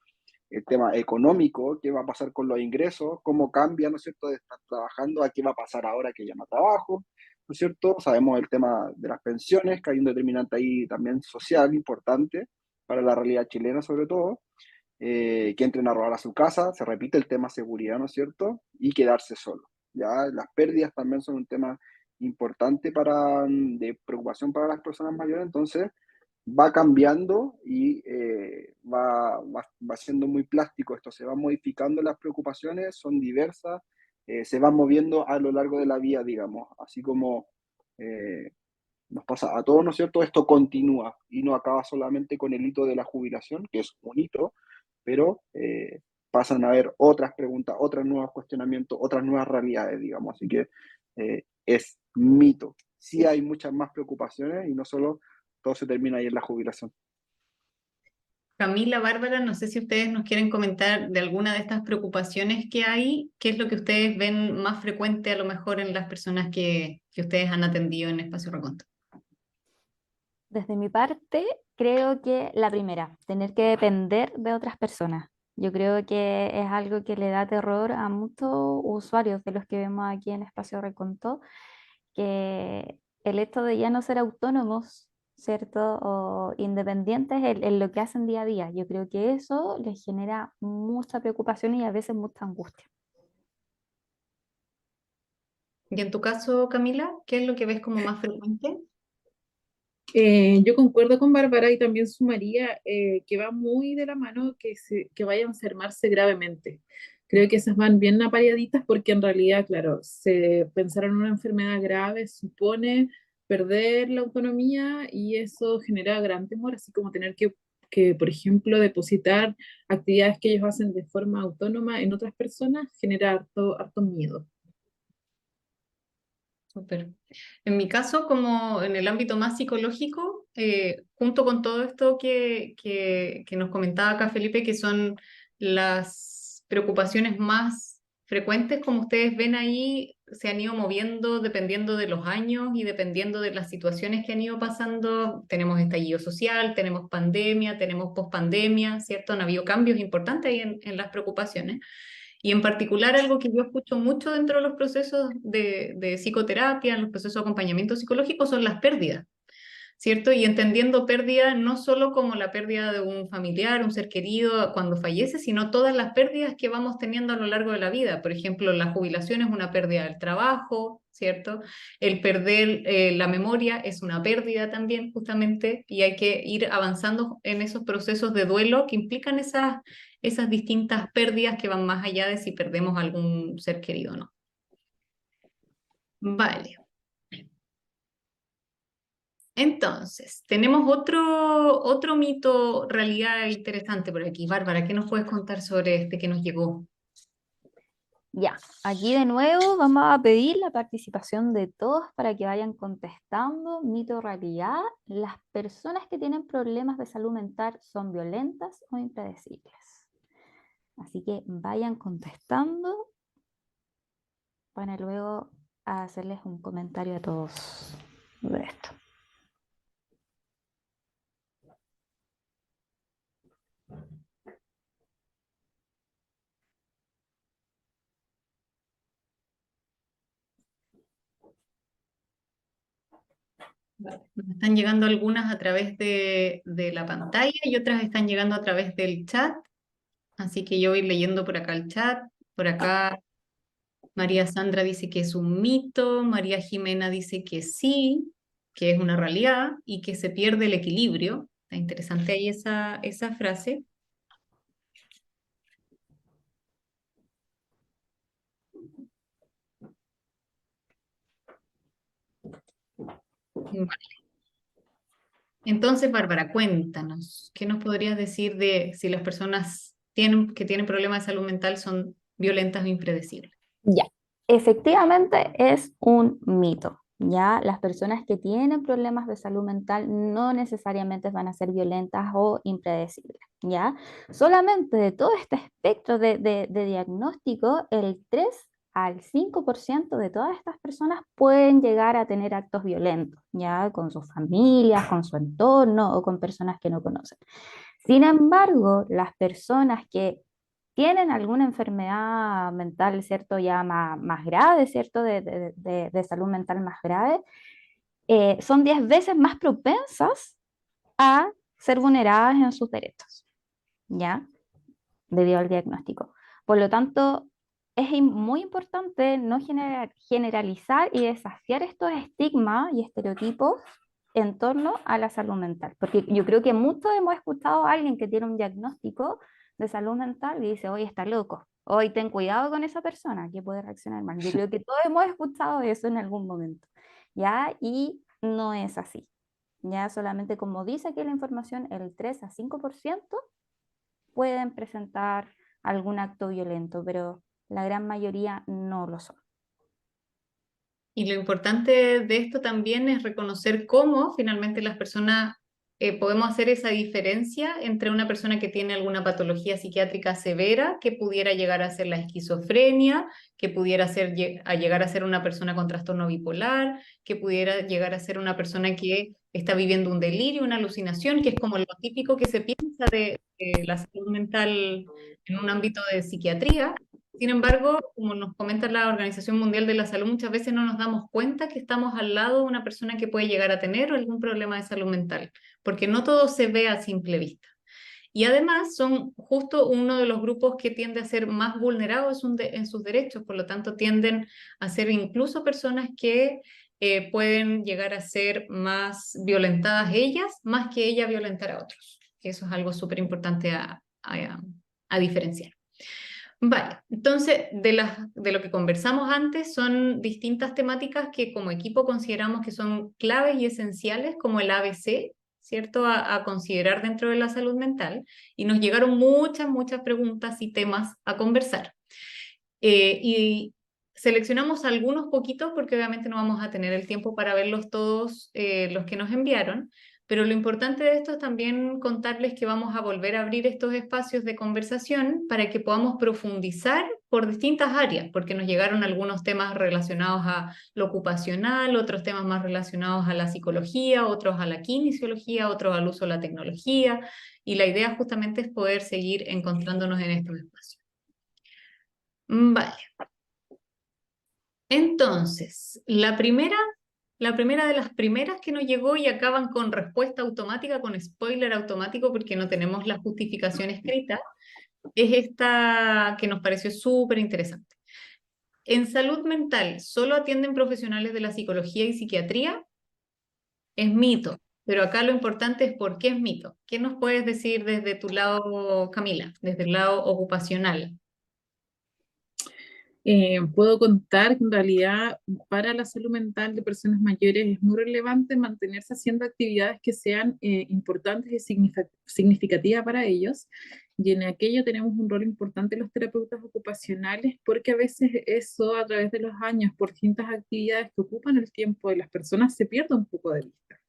El tema económico, qué va a pasar con los ingresos, cómo cambia, ¿no es cierto?, de estar trabajando a qué va a pasar ahora que ya no trabajo, ¿no es cierto? Sabemos el tema de las pensiones, que hay un determinante ahí también social importante para la realidad chilena sobre todo, que entren a robar a su casa, se repite el tema seguridad, ¿no es cierto? Y quedarse solo, ¿ya? Las pérdidas también son un tema importante de preocupación para las personas mayores, entonces va cambiando y va siendo muy plástico esto, se van modificando las preocupaciones, son diversas, se van moviendo a lo largo de la vida, digamos, así como eh, nos pasa a todos, ¿no es cierto? Esto continúa y no acaba solamente con el hito de la jubilación, que es un hito, pero pasan a haber otras preguntas, otros nuevos cuestionamientos, otras nuevas realidades, digamos, así que es mito. Sí hay muchas más preocupaciones y no solo todo se termina ahí en la jubilación. Camila, Bárbara, no sé si ustedes nos quieren comentar de alguna de estas preocupaciones que hay, qué es lo que ustedes ven más frecuente a lo mejor en las personas que ustedes han atendido en Espacio Recon. Desde mi parte, creo que la primera, tener que depender de otras personas. Yo creo que es algo que le da terror a muchos usuarios de los que vemos aquí en Espacio Recontó, que el hecho de ya no ser autónomos, ¿cierto? O independientes en lo que hacen día a día. Yo creo que eso les genera mucha preocupación y a veces mucha angustia. Y en tu caso, Camila, ¿qué es lo que ves como más frecuente? Yo concuerdo con Bárbara y también sumaría que va muy de la mano que vaya a enfermarse gravemente. Creo que esas van bien apareaditas porque en realidad, claro, pensar en una enfermedad grave supone perder la autonomía y eso genera gran temor, así como tener que, por ejemplo, depositar actividades que ellos hacen de forma autónoma en otras personas, genera harto miedo. Súper. En mi caso, como en el ámbito más psicológico, junto con todo esto que nos comentaba acá Felipe, que son las preocupaciones más frecuentes, como ustedes ven ahí, se han ido moviendo dependiendo de los años y dependiendo de las situaciones que han ido pasando. Tenemos estallido social, tenemos pandemia, tenemos pospandemia, ¿cierto? Han habido cambios importantes ahí en las preocupaciones. Y en particular algo que yo escucho mucho dentro de los procesos de psicoterapia, en los procesos de acompañamiento psicológico, son las pérdidas, ¿cierto? Y entendiendo pérdida no solo como la pérdida de un familiar, un ser querido cuando fallece, sino todas las pérdidas que vamos teniendo a lo largo de la vida. Por ejemplo, la jubilación es una pérdida del trabajo, ¿cierto? El perder la memoria es una pérdida también, justamente, y hay que ir avanzando en esos procesos de duelo que implican esas distintas pérdidas que van más allá de si perdemos algún ser querido o no. Vale. Entonces, tenemos otro mito, realidad interesante por aquí. Bárbara, ¿qué nos puedes contar sobre este que nos llegó? Ya, aquí de nuevo vamos a pedir la participación de todos para que vayan contestando. Mito o realidad, las personas que tienen problemas de salud mental son violentas o impredecibles. Así que vayan contestando para luego hacerles un comentario a todos de esto. Vale. Nos están llegando algunas a través de la pantalla y otras están llegando a través del chat. Así que yo voy leyendo por acá el chat. Por acá María Sandra dice que es un mito, María Jimena dice que sí, que es una realidad y que se pierde el equilibrio. Está interesante ahí esa frase. Vale. Entonces, Bárbara, cuéntanos, ¿qué nos podrías decir de si las personas que tienen problemas de salud mental son violentas o impredecibles? Ya, efectivamente es un mito. ¿ya? Las personas que tienen problemas de salud mental no necesariamente van a ser violentas o impredecibles, ¿ya? Solamente de todo este espectro de diagnóstico, el 3 al 5% de todas estas personas pueden llegar a tener actos violentos, ¿ya? Con sus familias, con su entorno o con personas que no conocen. Sin embargo, las personas que tienen alguna enfermedad mental, ¿cierto? Ya más grave, ¿cierto? De salud mental más grave, son 10 veces más propensas a ser vulneradas en sus derechos, ¿ya? Debido al diagnóstico. Por lo tanto, es muy importante no generalizar y desafiar estos estigmas y estereotipos en torno a la salud mental, porque yo creo que muchos hemos escuchado a alguien que tiene un diagnóstico de salud mental y dice, hoy está loco, hoy ten cuidado con esa persona que puede reaccionar mal. Yo creo que todos hemos escuchado eso en algún momento, ¿ya? Y no es así, ¿ya? Solamente como dice aquí la información, el 3 a 5% pueden presentar algún acto violento, pero la gran mayoría no lo son. Y lo importante de esto también es reconocer cómo finalmente las personas podemos hacer esa diferencia entre una persona que tiene alguna patología psiquiátrica severa, que pudiera llegar a ser la esquizofrenia, que pudiera llegar a ser una persona con trastorno bipolar, que pudiera llegar a ser una persona que está viviendo un delirio, una alucinación, que es como lo típico que se piensa de la salud mental en un ámbito de psiquiatría. Sin embargo, como nos comenta la Organización Mundial de la Salud, muchas veces no nos damos cuenta que estamos al lado de una persona que puede llegar a tener algún problema de salud mental, porque no todo se ve a simple vista. Y además son justo uno de los grupos que tiende a ser más vulnerados en sus derechos, por lo tanto tienden a ser incluso personas que pueden llegar a ser más violentadas ellas, más que ella violentar a otros. Eso es algo súper importante a diferenciar. Vale, entonces de lo que conversamos antes son distintas temáticas que como equipo consideramos que son claves y esenciales, como el ABC, ¿cierto? A considerar dentro de la salud mental. Y nos llegaron muchas preguntas y temas a conversar. Y seleccionamos algunos poquitos porque obviamente no vamos a tener el tiempo para verlos todos los que nos enviaron, pero lo importante de esto es también contarles que vamos a volver a abrir estos espacios de conversación para que podamos profundizar por distintas áreas, porque nos llegaron algunos temas relacionados a lo ocupacional, otros temas más relacionados a la psicología, otros a la kinesiología, otros al uso de la tecnología, y la idea justamente es poder seguir encontrándonos en estos espacios. Vale. Entonces, la primera de las primeras que nos llegó y acaban con respuesta automática, con spoiler automático, porque no tenemos la justificación escrita, es esta que nos pareció súper interesante. En salud mental, ¿solo atienden profesionales de la psicología y psiquiatría? Es mito, pero acá lo importante es por qué es mito. ¿Qué nos puedes decir desde tu lado, Camila, desde el lado ocupacional? Puedo contar que en realidad para la salud mental de personas mayores es muy relevante mantenerse haciendo actividades que sean importantes y significativas para ellos. Y en aquello tenemos un rol importante los terapeutas ocupacionales porque a veces eso a través de los años por distintas actividades que ocupan el tiempo de las personas se pierde un poco de vista.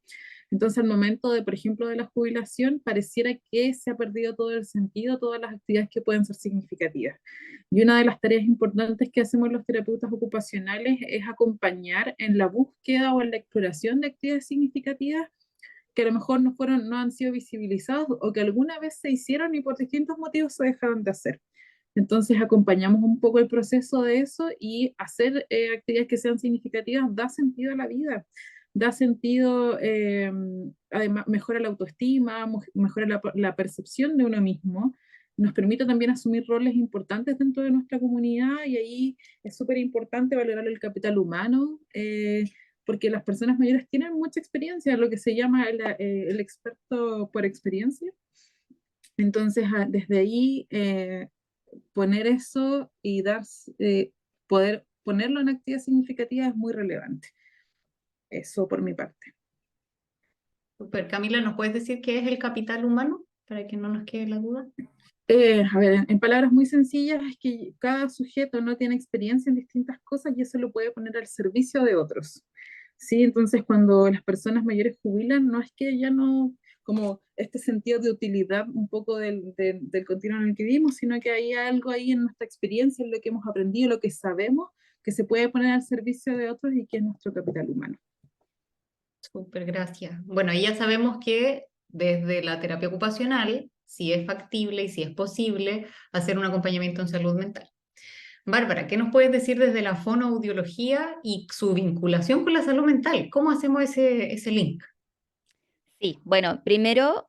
Entonces, al momento de, por ejemplo, de la jubilación, pareciera que se ha perdido todo el sentido, todas las actividades que pueden ser significativas. Y una de las tareas importantes que hacemos los terapeutas ocupacionales es acompañar en la búsqueda o en la exploración de actividades significativas que a lo mejor no han sido visibilizados o que alguna vez se hicieron y por distintos motivos se dejaron de hacer. Entonces acompañamos un poco el proceso de eso y hacer actividades que sean significativas da sentido a la vida, da sentido, además mejora la autoestima, mejora la percepción de uno mismo, nos permite también asumir roles importantes dentro de nuestra comunidad y ahí es súper importante valorar el capital humano, porque las personas mayores tienen mucha experiencia, lo que se llama el experto por experiencia. Entonces, desde ahí poner eso y poder ponerlo en actividad significativa es muy relevante. Eso por mi parte. Super, Camila, ¿nos puedes decir qué es el capital humano? Para que no nos quede la duda. A ver, en palabras muy sencillas, es que cada sujeto no tiene experiencia en distintas cosas y eso lo puede poner al servicio de otros. Sí, entonces cuando las personas mayores jubilan, no es que ya no, como este sentido de utilidad un poco del continuo en el que vivimos, sino que hay algo ahí en nuestra experiencia, en lo que hemos aprendido, lo que sabemos, que se puede poner al servicio de otros y que es nuestro capital humano. Súper, gracias. Bueno, ahí ya sabemos que desde la terapia ocupacional, si es factible y si es posible hacer un acompañamiento en salud mental. Bárbara, ¿qué nos puedes decir desde la fonoaudiología y su vinculación con la salud mental? ¿Cómo hacemos ese link? Sí, bueno, primero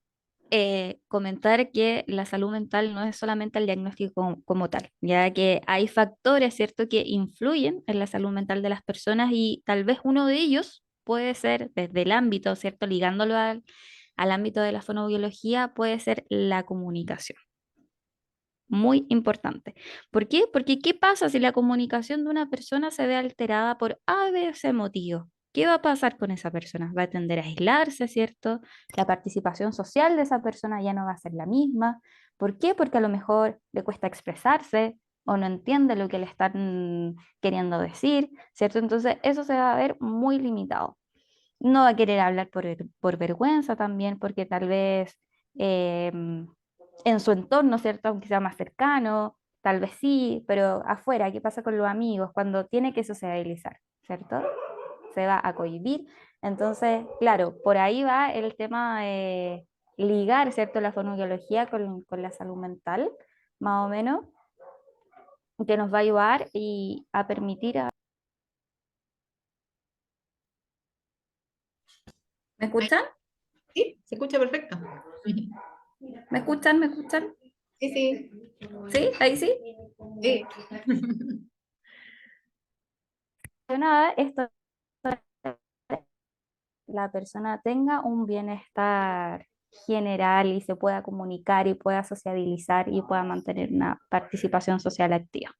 comentar que la salud mental no es solamente el diagnóstico como tal, ya que hay factores, ¿cierto?, que influyen en la salud mental de las personas y tal vez uno de ellos puede ser desde el ámbito, ¿cierto?, ligándolo al ámbito de la fonoaudiología, puede ser la comunicación. Muy importante. ¿Por qué? Porque ¿qué pasa si la comunicación de una persona se ve alterada por A, B o C motivo? ¿Qué va a pasar con esa persona? Va a tender a aislarse, ¿cierto? La participación social de esa persona ya no va a ser la misma. ¿Por qué? Porque a lo mejor le cuesta expresarse o no entiende lo que le están queriendo decir, ¿cierto? Entonces eso se va a ver muy limitado. No va a querer hablar por vergüenza también, porque tal vez en su entorno, ¿cierto? Aunque sea más cercano, tal vez sí, pero afuera, ¿qué pasa con los amigos? Cuando tiene que sociabilizar, ¿cierto? Se va a cohibir. Entonces, claro, por ahí va el tema de ligar, ¿cierto? La fonoaudiología con la salud mental, más o menos, que nos va a ayudar y a permitir ¿Me escuchan? Sí, se escucha perfecto. ¿Me escuchan? ¿Me escuchan? Sí, sí, ¿Sí? ¿Ahí sí? sí. Nada, esto la persona tenga un bienestar general y se pueda comunicar y pueda sociabilizar y pueda mantener una participación social activa.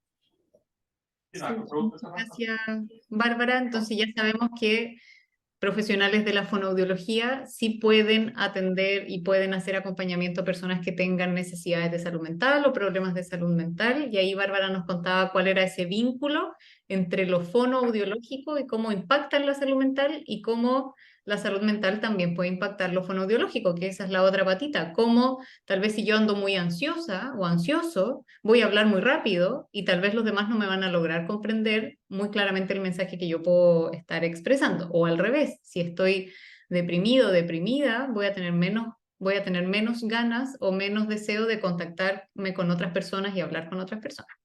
Muchas gracias, Bárbara. Entonces ya sabemos que profesionales de la fonoaudiología sí pueden atender y pueden hacer acompañamiento a personas que tengan necesidades de salud mental o problemas de salud mental. Y ahí Bárbara nos contaba cuál era ese vínculo entre lo fonoaudiológico y cómo impacta en la salud mental y cómo la salud mental también puede impactar lo fonoaudiológico, que esa es la otra patita. Cómo tal vez si yo ando muy ansiosa o ansioso, voy a hablar muy rápido y tal vez los demás no me van a lograr comprender muy claramente el mensaje que yo puedo estar expresando. O al revés, si estoy deprimido o deprimida, voy a tener menos ganas o menos deseo de contactarme con otras personas y hablar con otras personas.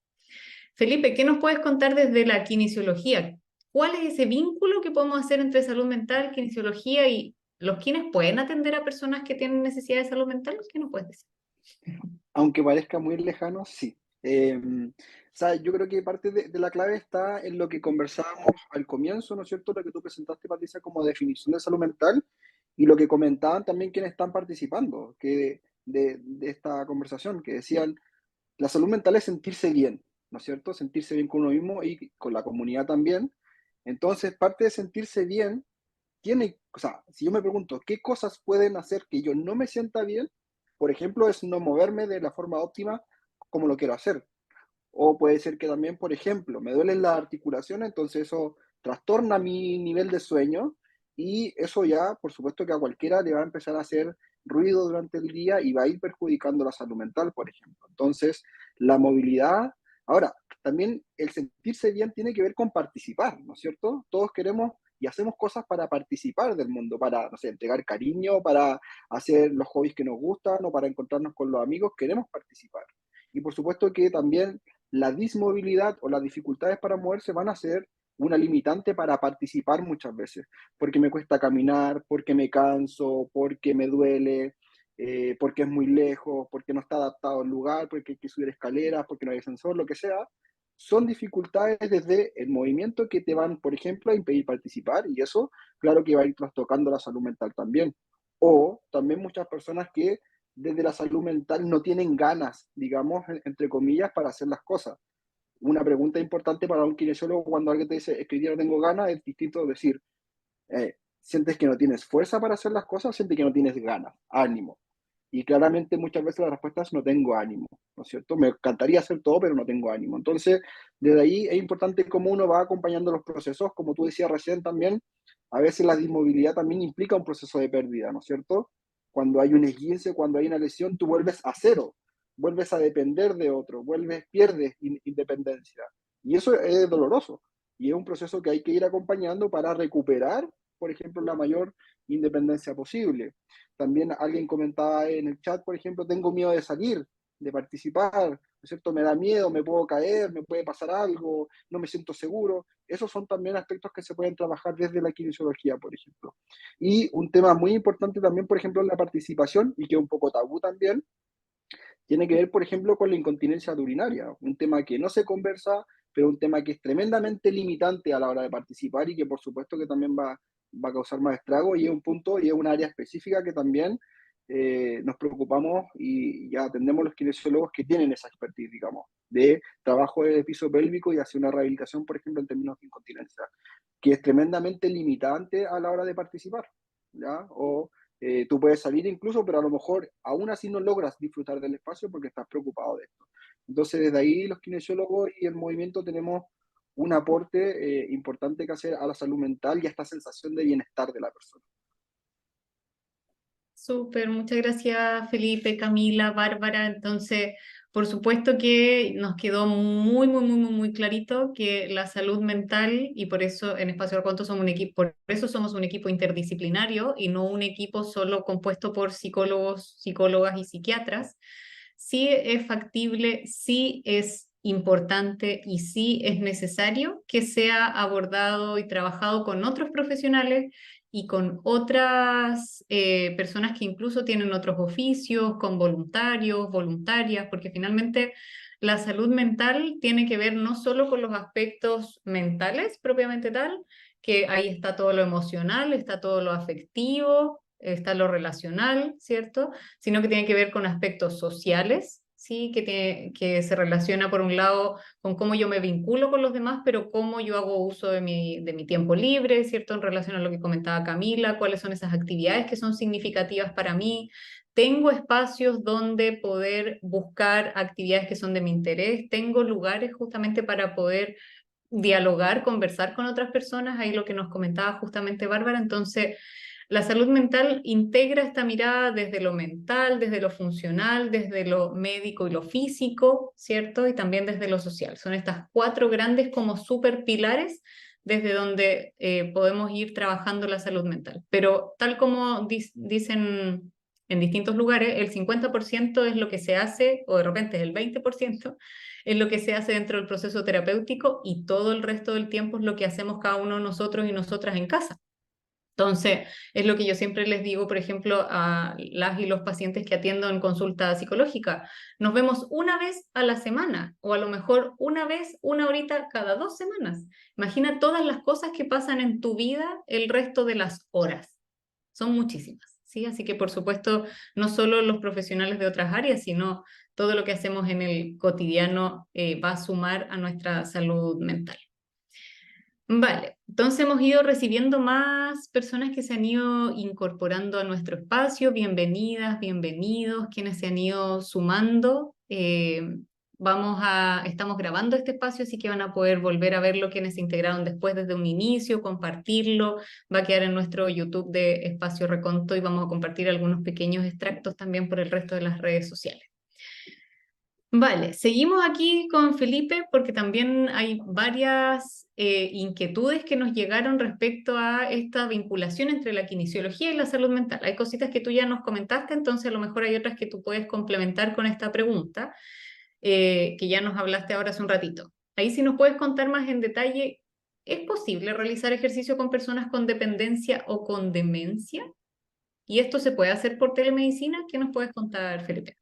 Felipe, ¿qué nos puedes contar desde la kinesiología? ¿Cuál es ese vínculo que podemos hacer entre salud mental, kinesiología y los quienes pueden atender a personas que tienen necesidad de salud mental? ¿Qué nos puedes decir? Aunque parezca muy lejano, sí. O sea, yo creo que parte de la clave está en lo que conversábamos al comienzo, ¿no es cierto? Lo que tú presentaste, Patricia, como definición de salud mental y lo que comentaban también quienes están participando de esta conversación, que decían, la salud mental es sentirse bien, ¿no es cierto? Sentirse bien con uno mismo y con la comunidad también. Entonces, parte de sentirse bien tiene, o sea, si yo me pregunto, ¿qué cosas pueden hacer que yo no me sienta bien? Por ejemplo, es no moverme de la forma óptima como lo quiero hacer. O puede ser que también, por ejemplo, me duelen las articulaciones, entonces eso trastorna mi nivel de sueño y eso ya, por supuesto que a cualquiera le va a empezar a hacer ruido durante el día y va a ir perjudicando la salud mental, por ejemplo. Entonces, la movilidad, ahora, también el sentirse bien tiene que ver con participar, ¿no es cierto? Todos queremos y hacemos cosas para participar del mundo, para, no sé, entregar cariño, para hacer los hobbies que nos gustan o para encontrarnos con los amigos, queremos participar. Y por supuesto que también la dismovilidad o las dificultades para moverse van a ser una limitante para participar muchas veces, porque me cuesta caminar, porque me canso, porque me duele, porque es muy lejos, porque no está adaptado al lugar, porque hay que subir escaleras, porque no hay ascensor, lo que sea. Son dificultades desde el movimiento que te van, por ejemplo, a impedir participar y eso, claro que va a ir trastocando la salud mental también. O también muchas personas que desde la salud mental no tienen ganas, digamos, entre comillas, para hacer las cosas. Una pregunta importante para un kinesiólogo cuando alguien te dice, es que hoy día no tengo ganas, es distinto decir, ¿sientes que no tienes fuerza para hacer las cosas o sientes que no tienes ganas? Ánimo. Y claramente muchas veces la respuesta es no tengo ánimo, ¿no es cierto? Me encantaría hacer todo, pero no tengo ánimo. Entonces, desde ahí es importante cómo uno va acompañando los procesos, como tú decías recién también, A veces la dismovilidad también implica un proceso de pérdida, ¿no es cierto? Cuando hay un esguince, cuando hay una lesión, tú vuelves a cero, vuelves a depender de otro, pierdes independencia. Y eso es doloroso. Y es un proceso que hay que ir acompañando para recuperar, por ejemplo, la mayor independencia posible. También alguien comentaba en el chat, por ejemplo, tengo miedo de salir, de participar, ¿no es cierto? Me da miedo, me puedo caer, me puede pasar algo, no me siento seguro. Esos son también aspectos que se pueden trabajar desde la kinesiología, por ejemplo. Y un tema muy importante también, por ejemplo, en la participación, y que es un poco tabú también, tiene que ver, por ejemplo, con la incontinencia urinaria, un tema que no se conversa, pero un tema que es tremendamente limitante a la hora de participar y que por supuesto que también va a causar más estrago y es un punto y es un área específica que también nos preocupamos y ya atendemos los kinesiólogos que tienen esa expertise, digamos, de trabajo de piso pélvico y hacer una rehabilitación, por ejemplo, en términos de incontinencia, que es tremendamente limitante a la hora de participar, ¿ya? O tú puedes salir incluso, pero a lo mejor aún así no logras disfrutar del espacio porque estás preocupado de esto. Entonces, desde ahí los kinesiólogos y el movimiento tenemos un aporte importante que hacer a la salud mental y a esta sensación de bienestar de la persona. Súper, muchas gracias Felipe, Camila, Bárbara. Entonces, por supuesto que nos quedó muy clarito que la salud mental, y por eso en Espacio Arconto somos un equipo, por eso somos un equipo interdisciplinario y no un equipo solo compuesto por psicólogos, psicólogas y psiquiatras, sí es factible, sí es importante y sí es necesario que sea abordado y trabajado con otros profesionales y con otras personas que incluso tienen otros oficios, con voluntarios, voluntarias, porque finalmente la salud mental tiene que ver no solo con los aspectos mentales propiamente tal, que ahí está todo lo emocional, está todo lo afectivo, está lo relacional, ¿cierto? Sino que tiene que ver con aspectos sociales, ¿sí? Que se relaciona por un lado con cómo yo me vinculo con los demás, pero cómo yo hago uso de mi tiempo libre, ¿cierto? En relación a lo que comentaba Camila, cuáles son esas actividades que son significativas para mí. Tengo espacios donde poder buscar actividades que son de mi interés, tengo lugares justamente para poder dialogar, conversar con otras personas, ahí lo que nos comentaba justamente Bárbara. Entonces, la salud mental integra esta mirada desde lo mental, desde lo funcional, desde lo médico y lo físico, ¿cierto? Y también desde lo social. Son estas cuatro grandes como super pilares desde donde podemos ir trabajando la salud mental. Pero tal como dicen en distintos lugares, el 50% es lo que se hace, o de repente es el 20%, es lo que se hace dentro del proceso terapéutico y todo el resto del tiempo es lo que hacemos cada uno de nosotros y nosotras en casa. Entonces, es lo que yo siempre les digo, por ejemplo, a las y los pacientes que atiendo en consulta psicológica. Nos vemos una vez a la semana o a lo mejor una vez, una horita cada 2 semanas. Imagina todas las cosas que pasan en tu vida el resto de las horas. Son muchísimas, ¿sí? Así que, por supuesto, no solo los profesionales de otras áreas, sino todo lo que hacemos en el cotidiano va a sumar a nuestra salud mental. Vale, entonces hemos ido recibiendo más personas que se han ido incorporando a nuestro espacio. Bienvenidas, bienvenidos, quienes se han ido sumando. Estamos grabando este espacio, así que van a poder volver a ver lo quienes se integraron después desde un inicio, compartirlo. Va a quedar en nuestro YouTube de Espacio Reconto y vamos a compartir algunos pequeños extractos también por el resto de las redes sociales. Vale, seguimos aquí con Felipe porque también hay varias inquietudes que nos llegaron respecto a esta vinculación entre la kinesiología y la salud mental. Hay cositas que tú ya nos comentaste, entonces a lo mejor hay otras que tú puedes complementar con esta pregunta que ya nos hablaste ahora hace un ratito. Ahí sí nos puedes contar más en detalle, ¿es posible realizar ejercicio con personas con dependencia o con demencia? ¿Y esto se puede hacer por telemedicina? ¿Qué nos puedes contar, Felipe?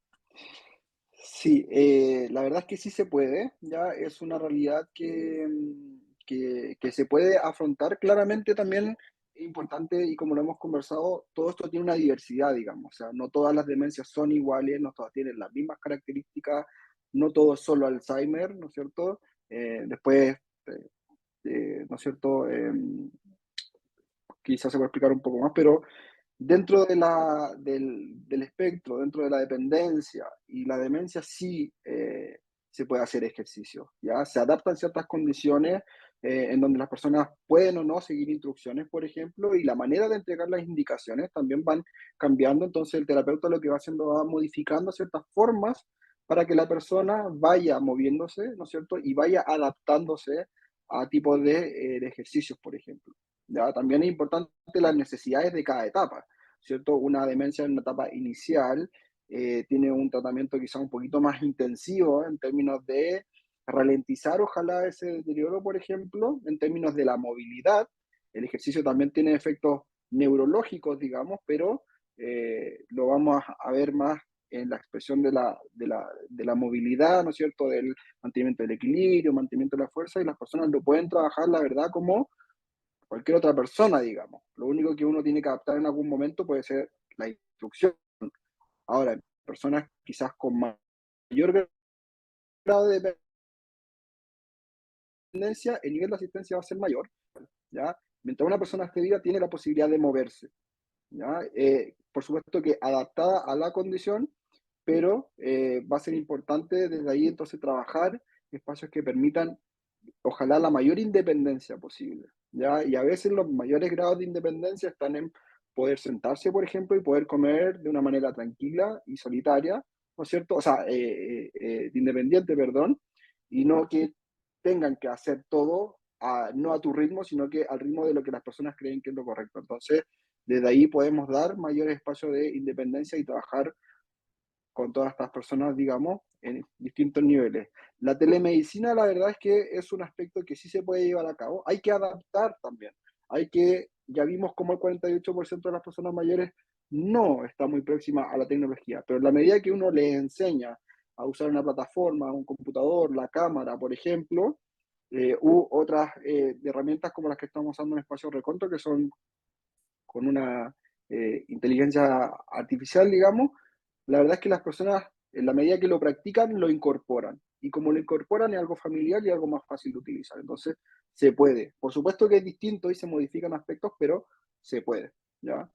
Sí, la verdad es que sí se puede, ya es una realidad que se puede afrontar claramente también, importante y como lo hemos conversado, todo esto tiene una diversidad, digamos, o sea, no todas las demencias son iguales, no todas tienen las mismas características, no todo es solo Alzheimer, ¿no es cierto? Después, ¿no es cierto? Quizás se puede explicar un poco más, pero dentro del espectro, dentro de la dependencia y la demencia, sí se puede hacer ejercicio, ¿ya? Se adaptan ciertas condiciones en donde las personas pueden o no seguir instrucciones, por ejemplo, y la manera de entregar las indicaciones también van cambiando, entonces el terapeuta lo que va haciendo va modificando ciertas formas para que la persona vaya moviéndose, ¿no es cierto? Y vaya adaptándose a tipos de ejercicios, por ejemplo. ¿Ya? También es importante las necesidades de cada etapa, ¿cierto? Una demencia en una etapa inicial tiene un tratamiento quizá un poquito más intensivo en términos de ralentizar ojalá ese deterioro, por ejemplo, en términos de la movilidad. El ejercicio también tiene efectos neurológicos, digamos, pero lo vamos a ver más en la expresión de la movilidad, ¿no es cierto?, del mantenimiento del equilibrio, mantenimiento de la fuerza, y las personas lo pueden trabajar, la verdad, como cualquier otra persona, digamos. Lo único que uno tiene que adaptar en algún momento puede ser la instrucción. Ahora, personas quizás con mayor grado de dependencia, el nivel de asistencia va a ser mayor, ¿ya? Mientras una persona esté viva, tiene la posibilidad de moverse, ¿ya? Por supuesto que adaptada a la condición, pero va a ser importante desde ahí entonces trabajar espacios que permitan, ojalá, la mayor independencia posible, ¿ya? Y a veces los mayores grados de independencia están en poder sentarse, por ejemplo, y poder comer de una manera tranquila y solitaria, ¿no es cierto? O sea, independiente, perdón, y no que tengan que hacer todo no a tu ritmo, sino que al ritmo de lo que las personas creen que es lo correcto. Entonces, desde ahí podemos dar mayores espacios de independencia y trabajar con todas estas personas, digamos, en distintos niveles. La telemedicina, la verdad es que es un aspecto que sí se puede llevar a cabo. Hay que adaptar también. Ya vimos cómo el 48% de las personas mayores no está muy próxima a la tecnología, pero en la medida que uno les enseña a usar una plataforma, un computador, la cámara, por ejemplo, u otras herramientas como las que estamos usando en Espacio Reconto, que son con una inteligencia artificial, digamos, la verdad es que las personas, en la medida que lo practican, lo incorporan. Y como lo incorporan es algo familiar y algo más fácil de utilizar. Entonces, se puede. Por supuesto que es distinto y se modifican aspectos, pero se puede, ¿ya?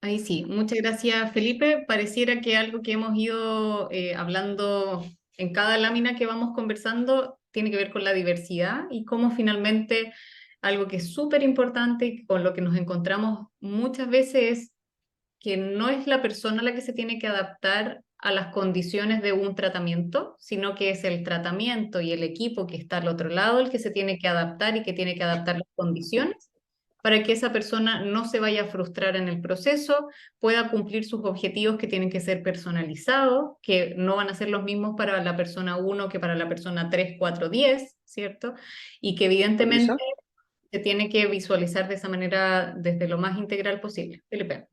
Ahí sí, muchas gracias Felipe. Pareciera que algo que hemos ido hablando en cada lámina que vamos conversando tiene que ver con la diversidad y cómo finalmente algo que es súper importante y con lo que nos encontramos muchas veces es que no es la persona la que se tiene que adaptar a las condiciones de un tratamiento, sino que es el tratamiento y el equipo que está al otro lado el que se tiene que adaptar y que tiene que adaptar las condiciones para que esa persona no se vaya a frustrar en el proceso, pueda cumplir sus objetivos que tienen que ser personalizados, que no van a ser los mismos para la persona 1 que para la persona 3, 4, 10, ¿cierto? Y que evidentemente Patricia. se tiene que visualizar de esa manera desde lo más integral posible. Felipe.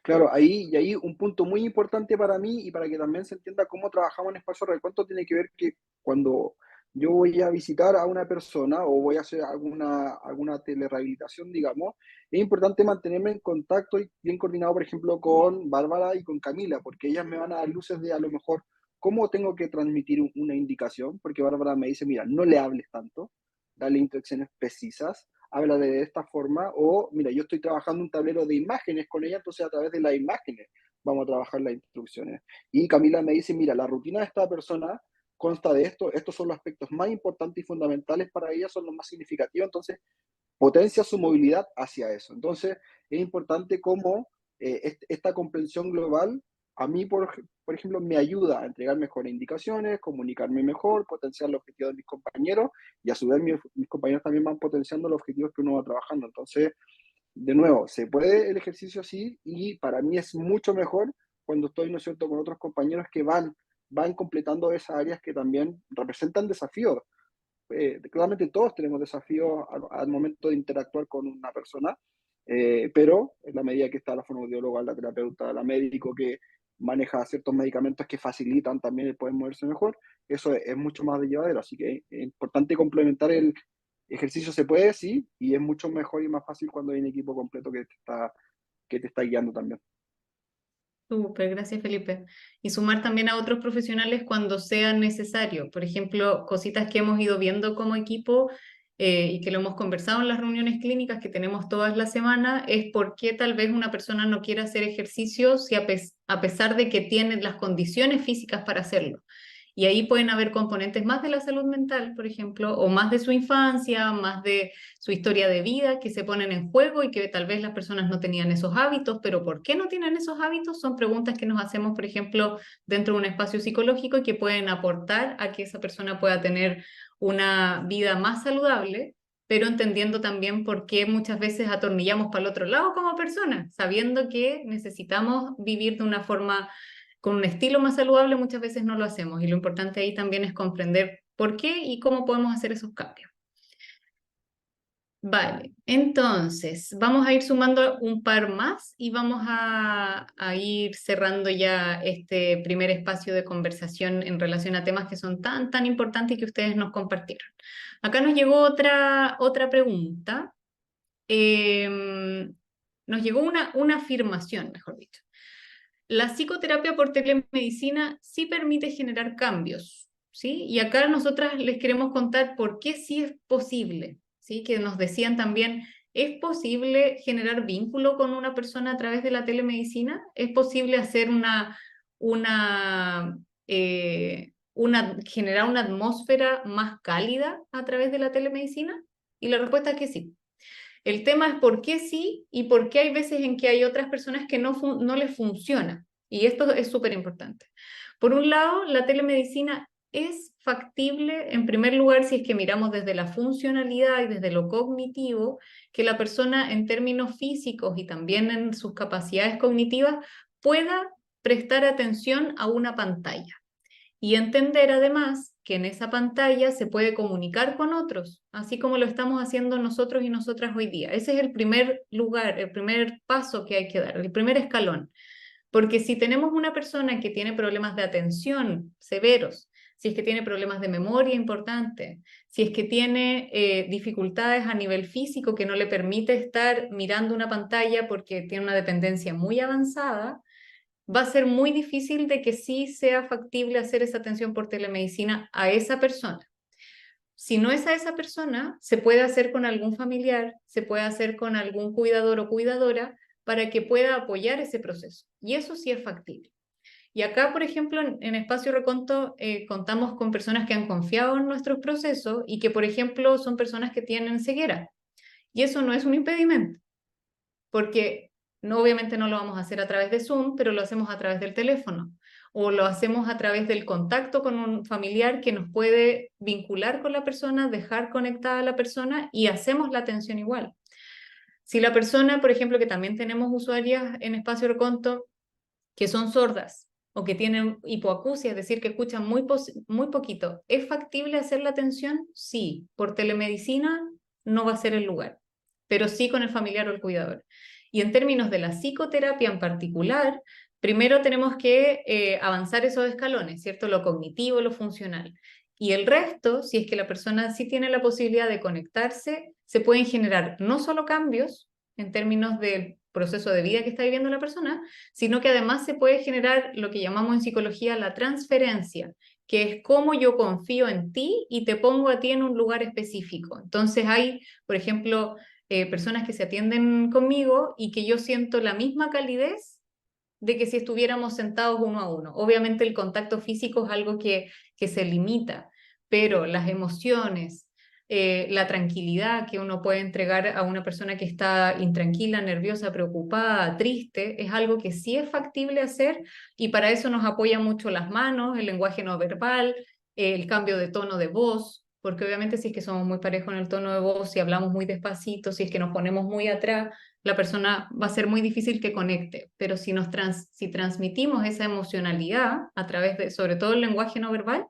Claro, ahí un punto muy importante para mí y para que también se entienda cómo trabajamos en Espacio Recuento tiene que ver que cuando yo voy a visitar a una persona o voy a hacer alguna telerehabilitación, digamos, es importante mantenerme en contacto y bien coordinado, por ejemplo, con Bárbara y con Camila, porque ellas me van a dar luces de a lo mejor cómo tengo que transmitir una indicación, porque Bárbara me dice, mira, no le hables tanto, dale instrucciones precisas, háblale de esta forma, o mira, yo estoy trabajando un tablero de imágenes con ella, entonces a través de las imágenes vamos a trabajar las instrucciones. Y Camila me dice, mira, la rutina de esta persona consta de esto, estos son los aspectos más importantes y fundamentales para ella, son los más significativos, entonces potencia su movilidad hacia eso. Entonces es importante cómo esta comprensión global a mí, por ejemplo, me ayuda a entregar mejores indicaciones, comunicarme mejor, potenciar los objetivos de mis compañeros y a su vez mis compañeros también van potenciando los objetivos que uno va trabajando. Entonces, de nuevo, se puede el ejercicio así y para mí es mucho mejor cuando estoy, ¿no es cierto?, con otros compañeros que van completando esas áreas que también representan desafíos. Claramente todos tenemos desafíos al momento de interactuar con una persona, pero en la medida que está la fonoaudióloga, la terapeuta, la médico que maneja ciertos medicamentos que facilitan también el poder moverse mejor, eso es mucho más de llevadero. Así que es importante complementar el ejercicio, se puede, sí, y es mucho mejor y más fácil cuando hay un equipo completo que te está guiando también. Súper, gracias Felipe. Y sumar también a otros profesionales cuando sea necesario. Por ejemplo, cositas que hemos ido viendo como equipo y que lo hemos conversado en las reuniones clínicas que tenemos todas las semanas, es por qué tal vez una persona no quiere hacer ejercicio si a pesar de que tiene las condiciones físicas para hacerlo. Y ahí pueden haber componentes más de la salud mental, por ejemplo, o más de su infancia, más de su historia de vida que se ponen en juego y que tal vez las personas no tenían esos hábitos, pero ¿por qué no tienen esos hábitos? Son preguntas que nos hacemos, por ejemplo, dentro de un espacio psicológico y que pueden aportar a que esa persona pueda tener una vida más saludable, pero entendiendo también por qué muchas veces atornillamos para el otro lado como personas, sabiendo que necesitamos vivir de una forma con un estilo más saludable, muchas veces no lo hacemos y lo importante ahí también es comprender por qué y cómo podemos hacer esos cambios. Vale, entonces vamos a ir sumando un par más y vamos a ir cerrando ya este primer espacio de conversación en relación a temas que son tan importantes y que ustedes nos compartieron. Acá nos llegó otra pregunta. Nos llegó una afirmación, mejor dicho. La psicoterapia por telemedicina sí permite generar cambios, ¿sí? Y acá nosotras les queremos contar por qué sí es posible, ¿sí? Que nos decían también, ¿es posible generar vínculo con una persona a través de la telemedicina? ¿Es posible hacer generar una atmósfera más cálida a través de la telemedicina? Y la respuesta es que sí. El tema es por qué sí y por qué hay veces en que hay otras personas que no les funciona. Y esto es súper importante. Por un lado, la telemedicina es factible, en primer lugar, si es que miramos desde la funcionalidad y desde lo cognitivo, que la persona en términos físicos y también en sus capacidades cognitivas pueda prestar atención a una pantalla. Y entender además que en esa pantalla se puede comunicar con otros, así como lo estamos haciendo nosotros y nosotras hoy día. Ese es el primer lugar, el primer paso que hay que dar, el primer escalón. Porque si tenemos una persona que tiene problemas de atención severos, si es que tiene problemas de memoria importantes, si es que tiene dificultades a nivel físico que no le permite estar mirando una pantalla porque tiene una dependencia muy avanzada, va a ser muy difícil de que sí sea factible hacer esa atención por telemedicina a esa persona. Si no es a esa persona, se puede hacer con algún familiar, se puede hacer con algún cuidador o cuidadora para que pueda apoyar ese proceso. Y eso sí es factible. Y acá, por ejemplo, en Espacio Reconto contamos con personas que han confiado en nuestros procesos y que, por ejemplo, son personas que tienen ceguera. Y eso no es un impedimento, porque no, obviamente no lo vamos a hacer a través de Zoom, pero lo hacemos a través del teléfono o lo hacemos a través del contacto con un familiar que nos puede vincular con la persona, dejar conectada a la persona y hacemos la atención igual. Si la persona, por ejemplo, que también tenemos usuarias en Espacio Reconto que son sordas o que tienen hipoacusia, es decir, que escuchan muy poquito, ¿es factible hacer la atención? Sí. Por telemedicina no va a ser el lugar, pero sí con el familiar o el cuidador. Y en términos de la psicoterapia en particular, primero tenemos que avanzar esos escalones, ¿cierto? Lo cognitivo, lo funcional. Y el resto, si es que la persona sí tiene la posibilidad de conectarse, se pueden generar no solo cambios en términos del proceso de vida que está viviendo la persona, sino que además se puede generar lo que llamamos en psicología la transferencia, que es cómo yo confío en ti y te pongo a ti en un lugar específico. Entonces hay, por ejemplo, personas que se atienden conmigo y que yo siento la misma calidez de que si estuviéramos sentados uno a uno. Obviamente el contacto físico es algo que se limita, pero las emociones, la tranquilidad que uno puede entregar a una persona que está intranquila, nerviosa, preocupada, triste, es algo que sí es factible hacer y para eso nos apoya mucho las manos, el lenguaje no verbal, el cambio de tono de voz, porque obviamente si es que somos muy parejos en el tono de voz, si hablamos muy despacito, si es que nos ponemos muy atrás, la persona va a ser muy difícil que conecte, pero si transmitimos esa emocionalidad a través de, sobre todo el lenguaje no verbal,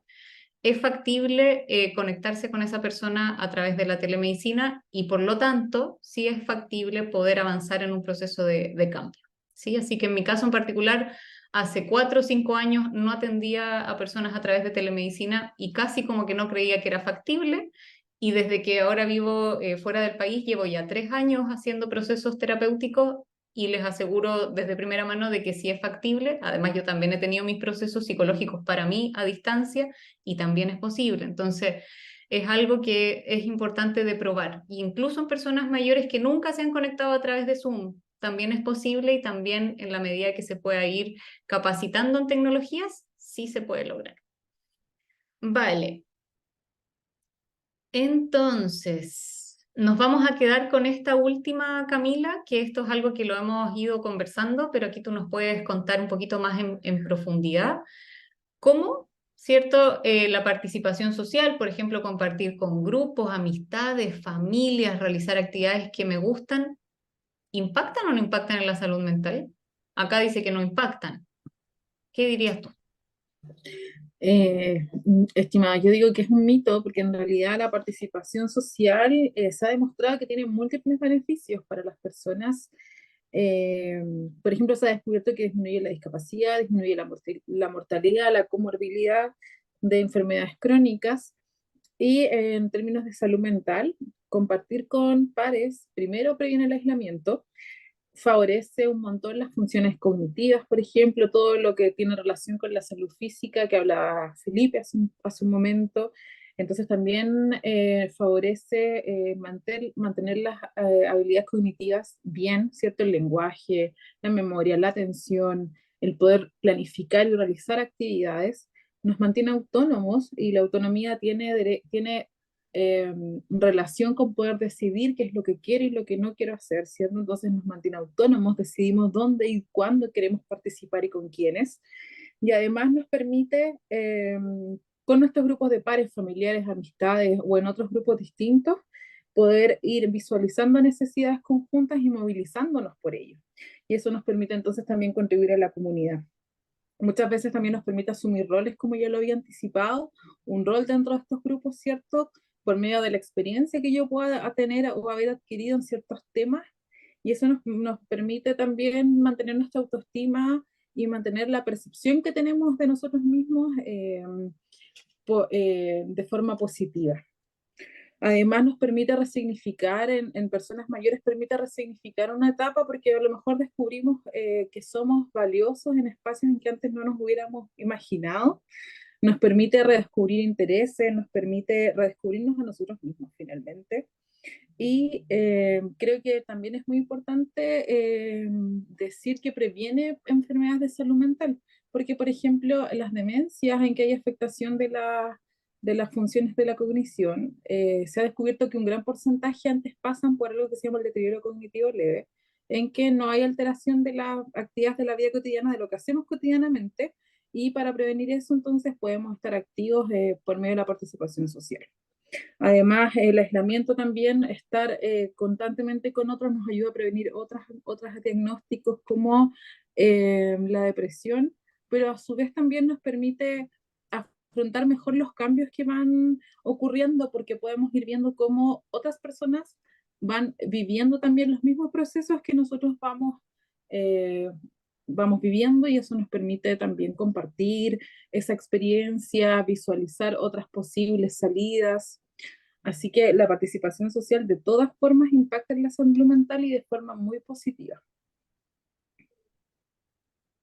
es factible conectarse con esa persona a través de la telemedicina y por lo tanto sí es factible poder avanzar en un proceso de cambio, ¿sí? Así que en mi caso en particular, hace 4 o 5 años no atendía a personas a través de telemedicina y casi como que no creía que era factible. Y desde que ahora vivo fuera del país, llevo ya 3 años haciendo procesos terapéuticos y les aseguro desde primera mano de que sí es factible. Además, yo también he tenido mis procesos psicológicos para mí a distancia y también es posible. Entonces, es algo que es importante de probar. Y incluso en personas mayores que nunca se han conectado a través de Zoom, también es posible y también en la medida que se pueda ir capacitando en tecnologías, sí se puede lograr. Vale. Entonces, nos vamos a quedar con esta última, Camila, que esto es algo que lo hemos ido conversando, pero aquí tú nos puedes contar un poquito más en profundidad. ¿Cómo, cierto? La participación social, por ejemplo, compartir con grupos, amistades, familias, realizar actividades que me gustan, ¿impactan o no impactan en la salud mental? Acá dice que no impactan. ¿Qué dirías tú? Estimada, yo digo que es un mito porque en realidad la participación social se ha demostrado que tiene múltiples beneficios para las personas. Eh, por ejemplo, se ha descubierto que disminuye la discapacidad, disminuye la mortalidad, la comorbilidad de enfermedades crónicas y en términos de salud mental, compartir con pares primero previene el aislamiento, favorece un montón las funciones cognitivas, por ejemplo, todo lo que tiene relación con la salud física que hablaba Felipe hace un momento. Entonces también favorece mantener las habilidades cognitivas bien, ¿cierto? El lenguaje, la memoria, la atención, el poder planificar y realizar actividades, nos mantiene autónomos y la autonomía tiene relación con poder decidir qué es lo que quiero y lo que no quiero hacer, ¿cierto? Entonces nos mantiene autónomos, decidimos dónde y cuándo queremos participar y con quiénes. Y además nos permite, con nuestros grupos de pares, familiares, amistades o en otros grupos distintos, poder ir visualizando necesidades conjuntas y movilizándonos por ello. Y eso nos permite entonces también contribuir a la comunidad. Muchas veces también nos permite asumir roles, como ya lo había anticipado, un rol dentro de estos grupos, ¿cierto? Por medio de la experiencia que yo pueda tener o haber adquirido en ciertos temas. Y eso nos permite también mantener nuestra autoestima y mantener la percepción que tenemos de nosotros mismos de forma positiva. Además nos permite resignificar, en personas mayores permite resignificar una etapa porque a lo mejor descubrimos que somos valiosos en espacios en que antes no nos hubiéramos imaginado. Nos permite redescubrir intereses, nos permite redescubrirnos a nosotros mismos finalmente. Y creo que también es muy importante decir que previene enfermedades de salud mental, porque por ejemplo las demencias en que hay afectación de las funciones de la cognición, se ha descubierto que un gran porcentaje antes pasan por algo que se llama el deterioro cognitivo leve, en que no hay alteración de las actividades de la vida cotidiana, de lo que hacemos cotidianamente, y para prevenir eso entonces podemos estar activos por medio de la participación social. Además, el aislamiento también, estar constantemente con otros nos ayuda a prevenir otros diagnósticos como la depresión, pero a su vez también nos permite afrontar mejor los cambios que van ocurriendo porque podemos ir viendo cómo otras personas van viviendo también los mismos procesos que nosotros vamos viviendo y eso nos permite también compartir esa experiencia, visualizar otras posibles salidas. Así que la participación social de todas formas impacta en la salud mental y de forma muy positiva.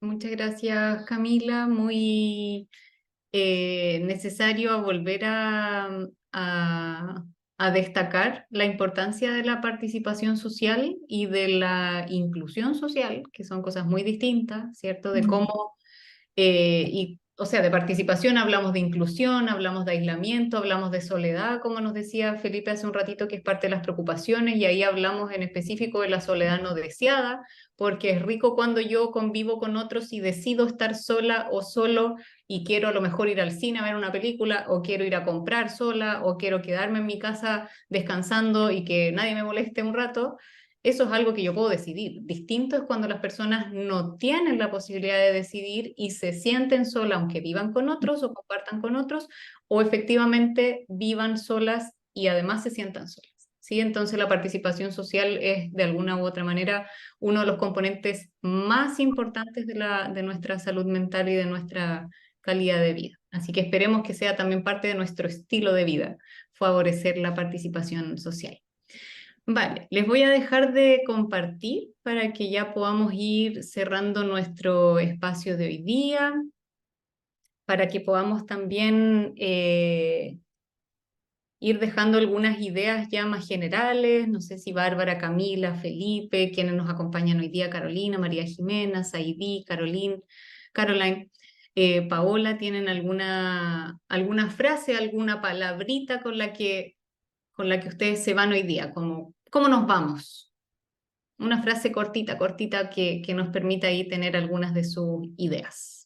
Muchas gracias, Camila. Muy necesario a volver a destacar la importancia de la participación social y de la inclusión social, que son cosas muy distintas, ¿cierto? De cómo, o sea, de participación hablamos de inclusión, hablamos de aislamiento, hablamos de soledad, como nos decía Felipe hace un ratito, que es parte de las preocupaciones, y ahí hablamos en específico de la soledad no deseada, porque es rico cuando yo convivo con otros y decido estar sola o solo y quiero a lo mejor ir al cine a ver una película, o quiero ir a comprar sola, o quiero quedarme en mi casa descansando y que nadie me moleste un rato. Eso es algo que yo puedo decidir. Distinto es cuando las personas no tienen la posibilidad de decidir y se sienten solas, aunque vivan con otros o compartan con otros, o efectivamente vivan solas y además se sientan solas. ¿Sí? Entonces la participación social es de alguna u otra manera uno de los componentes más importantes de nuestra salud mental y de nuestra calidad de vida. Así que esperemos que sea también parte de nuestro estilo de vida, favorecer la participación social. Vale, les voy a dejar de compartir para que ya podamos ir cerrando nuestro espacio de hoy día, para que podamos también ir dejando algunas ideas ya más generales. No sé si Bárbara, Camila, Felipe, quienes nos acompañan hoy día, Carolina, María Jimena, Saidí, Caroline, Paola, tienen alguna frase, alguna palabrita con la que ustedes se van hoy día, como ¿cómo nos vamos? Una frase cortita, cortita que nos permita ahí tener algunas de sus ideas.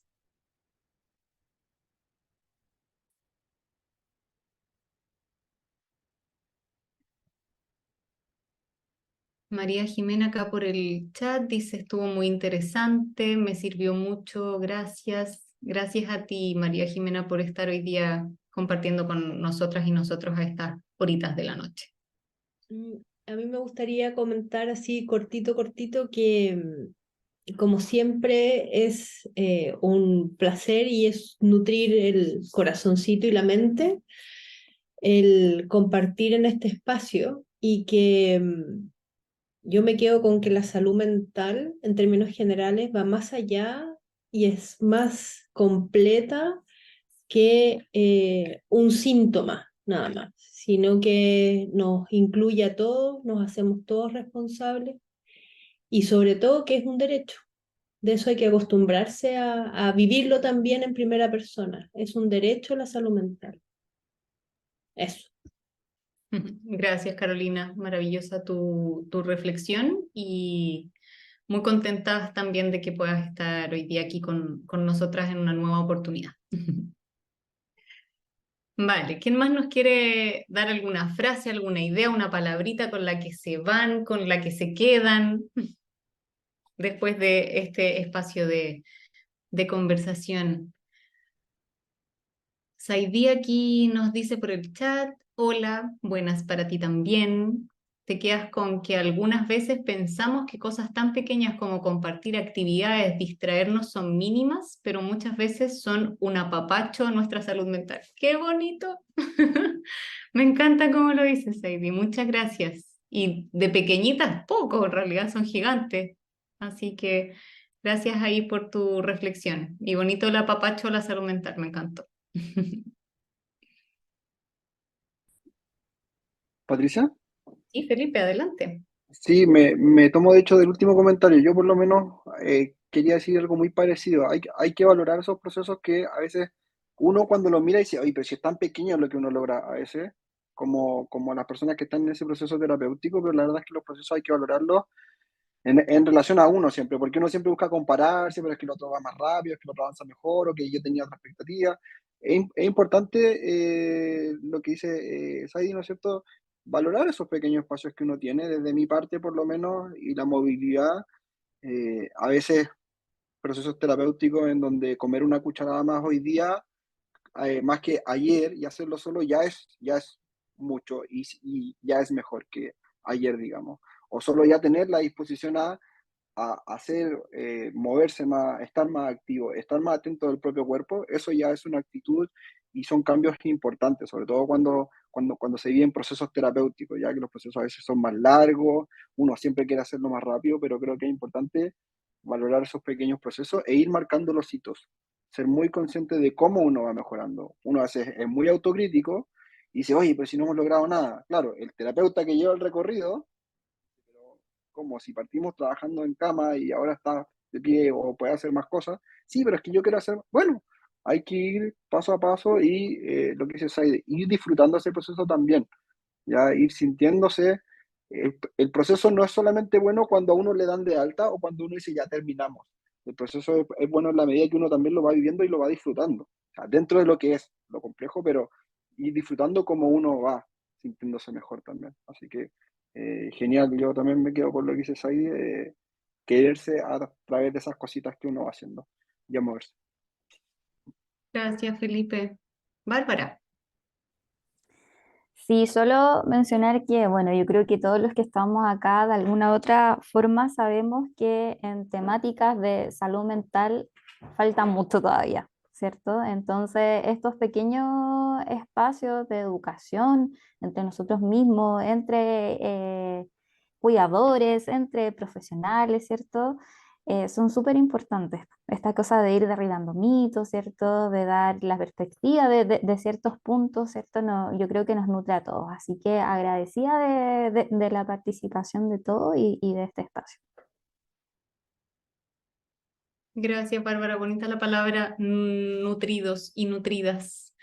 María Jimena acá por el chat dice, estuvo muy interesante, me sirvió mucho, gracias. Gracias a ti, María Jimena, por estar hoy día compartiendo con nosotras y nosotros a estas horitas de la noche. Mm, A mí me gustaría comentar así cortito, cortito, que como siempre es un placer y es nutrir el corazoncito y la mente, el compartir en este espacio y que yo me quedo con que la salud mental en términos generales va más allá y es más completa que un síntoma nada más, sino que nos incluye a todos, nos hacemos todos responsables y sobre todo que es un derecho. De eso hay que acostumbrarse a vivirlo también en primera persona. Es un derecho a la salud mental. Eso. Gracias, Carolina. Maravillosa tu reflexión y muy contentas también de que puedas estar hoy día aquí con nosotras en una nueva oportunidad. Vale, ¿quién más nos quiere dar alguna frase, alguna idea, una palabrita con la que se van, con la que se quedan después de este espacio de conversación? Saidí aquí nos dice por el chat, hola, buenas para ti también. Te quedas con que algunas veces pensamos que cosas tan pequeñas como compartir actividades, distraernos son mínimas, pero muchas veces son un apapacho a nuestra salud mental. ¡Qué bonito! Me encanta cómo lo dices, Saidí. Muchas gracias. Y de pequeñitas, poco, en realidad son gigantes. Así que gracias ahí por tu reflexión. Y bonito el apapacho a la salud mental, me encantó. Patricia. Sí, Felipe, adelante. Sí, me tomo de hecho del último comentario. Yo por lo menos quería decir algo muy parecido. Hay que valorar esos procesos que a veces uno cuando lo mira dice, oye, pero si es tan pequeño lo que uno logra a veces, como las personas que están en ese proceso terapéutico, pero la verdad es que los procesos hay que valorarlos en relación a uno siempre, porque uno siempre busca compararse, pero es que el otro va más rápido, es que el otro avanza mejor, o que yo tenía otra expectativa. Es importante lo que dice Saidi, ¿no es cierto? Valorar esos pequeños espacios que uno tiene, desde mi parte por lo menos, y la movilidad. A veces procesos terapéuticos en donde comer una cucharada más hoy día, más que ayer, y hacerlo solo ya es mucho y ya es mejor que ayer, digamos. O solo ya tener la disposición a hacer, moverse más, estar más activo, estar más atento del propio cuerpo, eso ya es una actitud y son cambios importantes, sobre todo cuando se viven procesos terapéuticos, ya que los procesos a veces son más largos, uno siempre quiere hacerlo más rápido, pero creo que es importante valorar esos pequeños procesos e ir marcando los hitos, ser muy consciente de cómo uno va mejorando. Uno a veces es muy autocrítico y dice, oye, pero si no hemos logrado nada. Claro, el terapeuta que lleva el recorrido, pero como si partimos trabajando en cama y ahora está de pie o puede hacer más cosas, sí, pero es que yo quiero hacer, bueno, hay que ir paso a paso y lo que dice Saide, ir disfrutando ese proceso también, ya ir sintiéndose. El proceso no es solamente bueno cuando a uno le dan de alta o cuando uno dice ya terminamos. El proceso es bueno en la medida que uno también lo va viviendo y lo va disfrutando. O sea, dentro de lo que es lo complejo, pero ir disfrutando como uno va sintiéndose mejor también. Así que genial, yo también me quedo con lo que dices ahí, quererse a través de esas cositas que uno va haciendo y a moverse. Gracias, Felipe. Bárbara. Sí, solo mencionar que, bueno, yo creo que todos los que estamos acá de alguna u otra forma sabemos que en temáticas de salud mental falta mucho todavía, ¿cierto? Entonces, estos pequeños espacios de educación entre nosotros mismos, entre cuidadores, entre profesionales, ¿cierto? son súper importantes. Esta cosa de ir derribando mitos, ¿cierto? De dar la perspectiva de ciertos puntos, ¿cierto? No, yo creo que nos nutre a todos. Así que agradecida de la participación de todos y de este espacio. Gracias, Bárbara. Bonita la palabra nutridos y nutridas.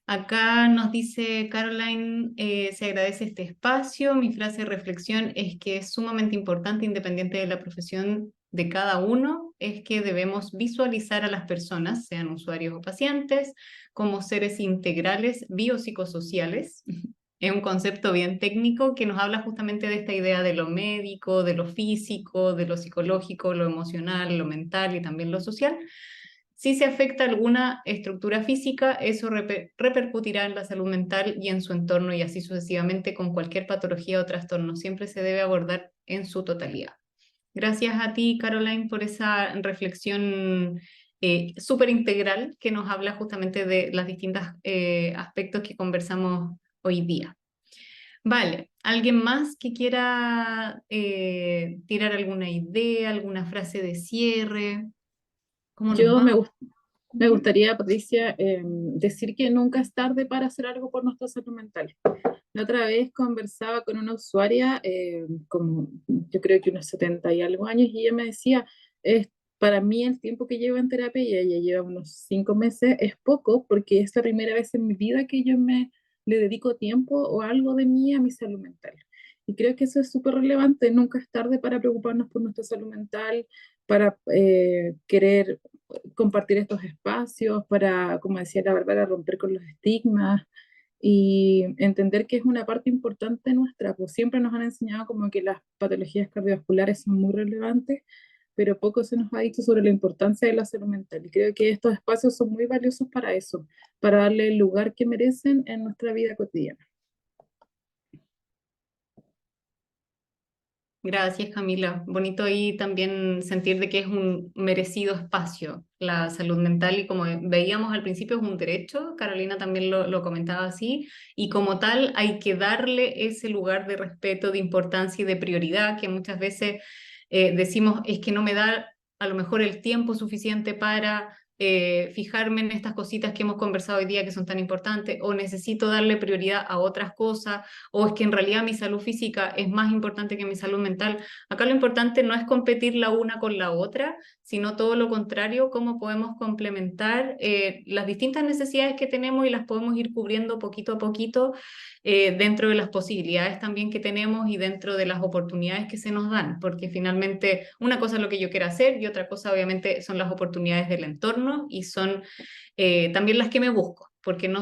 Acá nos dice Caroline, se agradece este espacio. Mi frase de reflexión es que es sumamente importante, independiente de la profesión de cada uno, es que debemos visualizar a las personas, sean usuarios o pacientes, como seres integrales biopsicosociales. Es un concepto bien técnico que nos habla justamente de esta idea de lo médico, de lo físico, de lo psicológico, lo emocional, lo mental y también lo social. Si se afecta alguna estructura física, eso repercutirá en la salud mental y en su entorno y así sucesivamente con cualquier patología o trastorno. Siempre se debe abordar en su totalidad. Gracias a ti, Caroline, por esa reflexión súper integral que nos habla justamente de los distintos aspectos que conversamos hoy día. Vale, ¿alguien más que quiera tirar alguna idea, alguna frase de cierre? ¿Cómo nos Yo va? me gustaría, Patricia, decir que nunca es tarde para hacer algo por nuestra salud mental. La otra vez conversaba con una usuaria, como yo creo que unos 70 y algo años, y ella me decía, para mí el tiempo que llevo en terapia, y ella lleva unos 5 meses, es poco porque es la primera vez en mi vida que yo le dedico tiempo o algo de mí a mi salud mental. Y creo que eso es súper relevante, nunca es tarde para preocuparnos por nuestra salud mental, para querer compartir estos espacios, para, como decía la Bárbara, romper con los estigmas y entender que es una parte importante nuestra, pues siempre nos han enseñado como que las patologías cardiovasculares son muy relevantes, pero poco se nos ha dicho sobre la importancia de la salud mental. Y creo que estos espacios son muy valiosos para eso, para darle el lugar que merecen en nuestra vida cotidiana. Gracias, Camila. Bonito ahí también sentir de que es un merecido espacio la salud mental y como veíamos al principio es un derecho, Carolina también lo comentaba así, y como tal hay que darle ese lugar de respeto, de importancia y de prioridad que muchas veces decimos es que no me da a lo mejor el tiempo suficiente para fijarme en estas cositas que hemos conversado hoy día que son tan importantes, o necesito darle prioridad a otras cosas, o es que en realidad mi salud física es más importante que mi salud mental. Acá lo importante no es competir la una con la otra, sino todo lo contrario, cómo podemos complementar las distintas necesidades que tenemos y las podemos ir cubriendo poquito a poquito dentro de las posibilidades también que tenemos y dentro de las oportunidades que se nos dan, porque finalmente una cosa es lo que yo quiero hacer y otra cosa obviamente son las oportunidades del entorno y son también las que me busco, porque no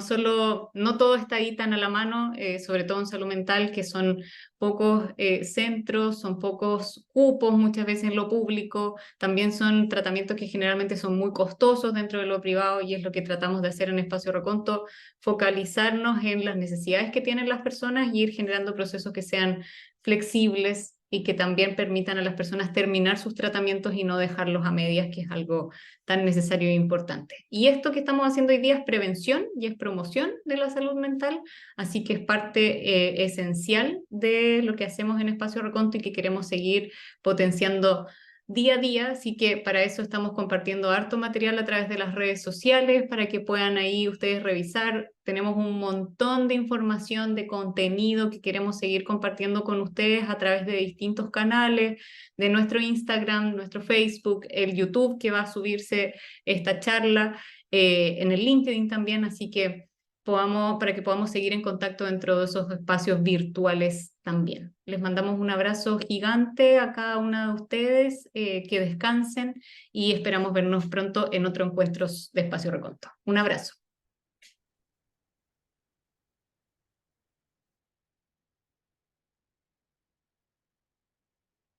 todo está ahí tan a la mano, sobre todo en salud mental, que son pocos centros, son pocos cupos muchas veces en lo público, también son tratamientos que generalmente son muy costosos dentro de lo privado y es lo que tratamos de hacer en Espacio Reconto, focalizarnos en las necesidades que tienen las personas y ir generando procesos que sean flexibles y que también permitan a las personas terminar sus tratamientos y no dejarlos a medias, que es algo tan necesario e importante. Y esto que estamos haciendo hoy día es prevención y es promoción de la salud mental, así que es parte esencial de lo que hacemos en Espacio Reconto y que queremos seguir potenciando día a día, así que para eso estamos compartiendo harto material a través de las redes sociales para que puedan ahí ustedes revisar. Tenemos un montón de información, de contenido que queremos seguir compartiendo con ustedes a través de distintos canales, de nuestro Instagram, nuestro Facebook, el YouTube que va a subirse esta charla, en el LinkedIn también, así que para que podamos seguir en contacto dentro de esos espacios virtuales también. Les mandamos un abrazo gigante a cada una de ustedes, que descansen y esperamos vernos pronto en otro encuentro de Espacio Reconto. Un abrazo.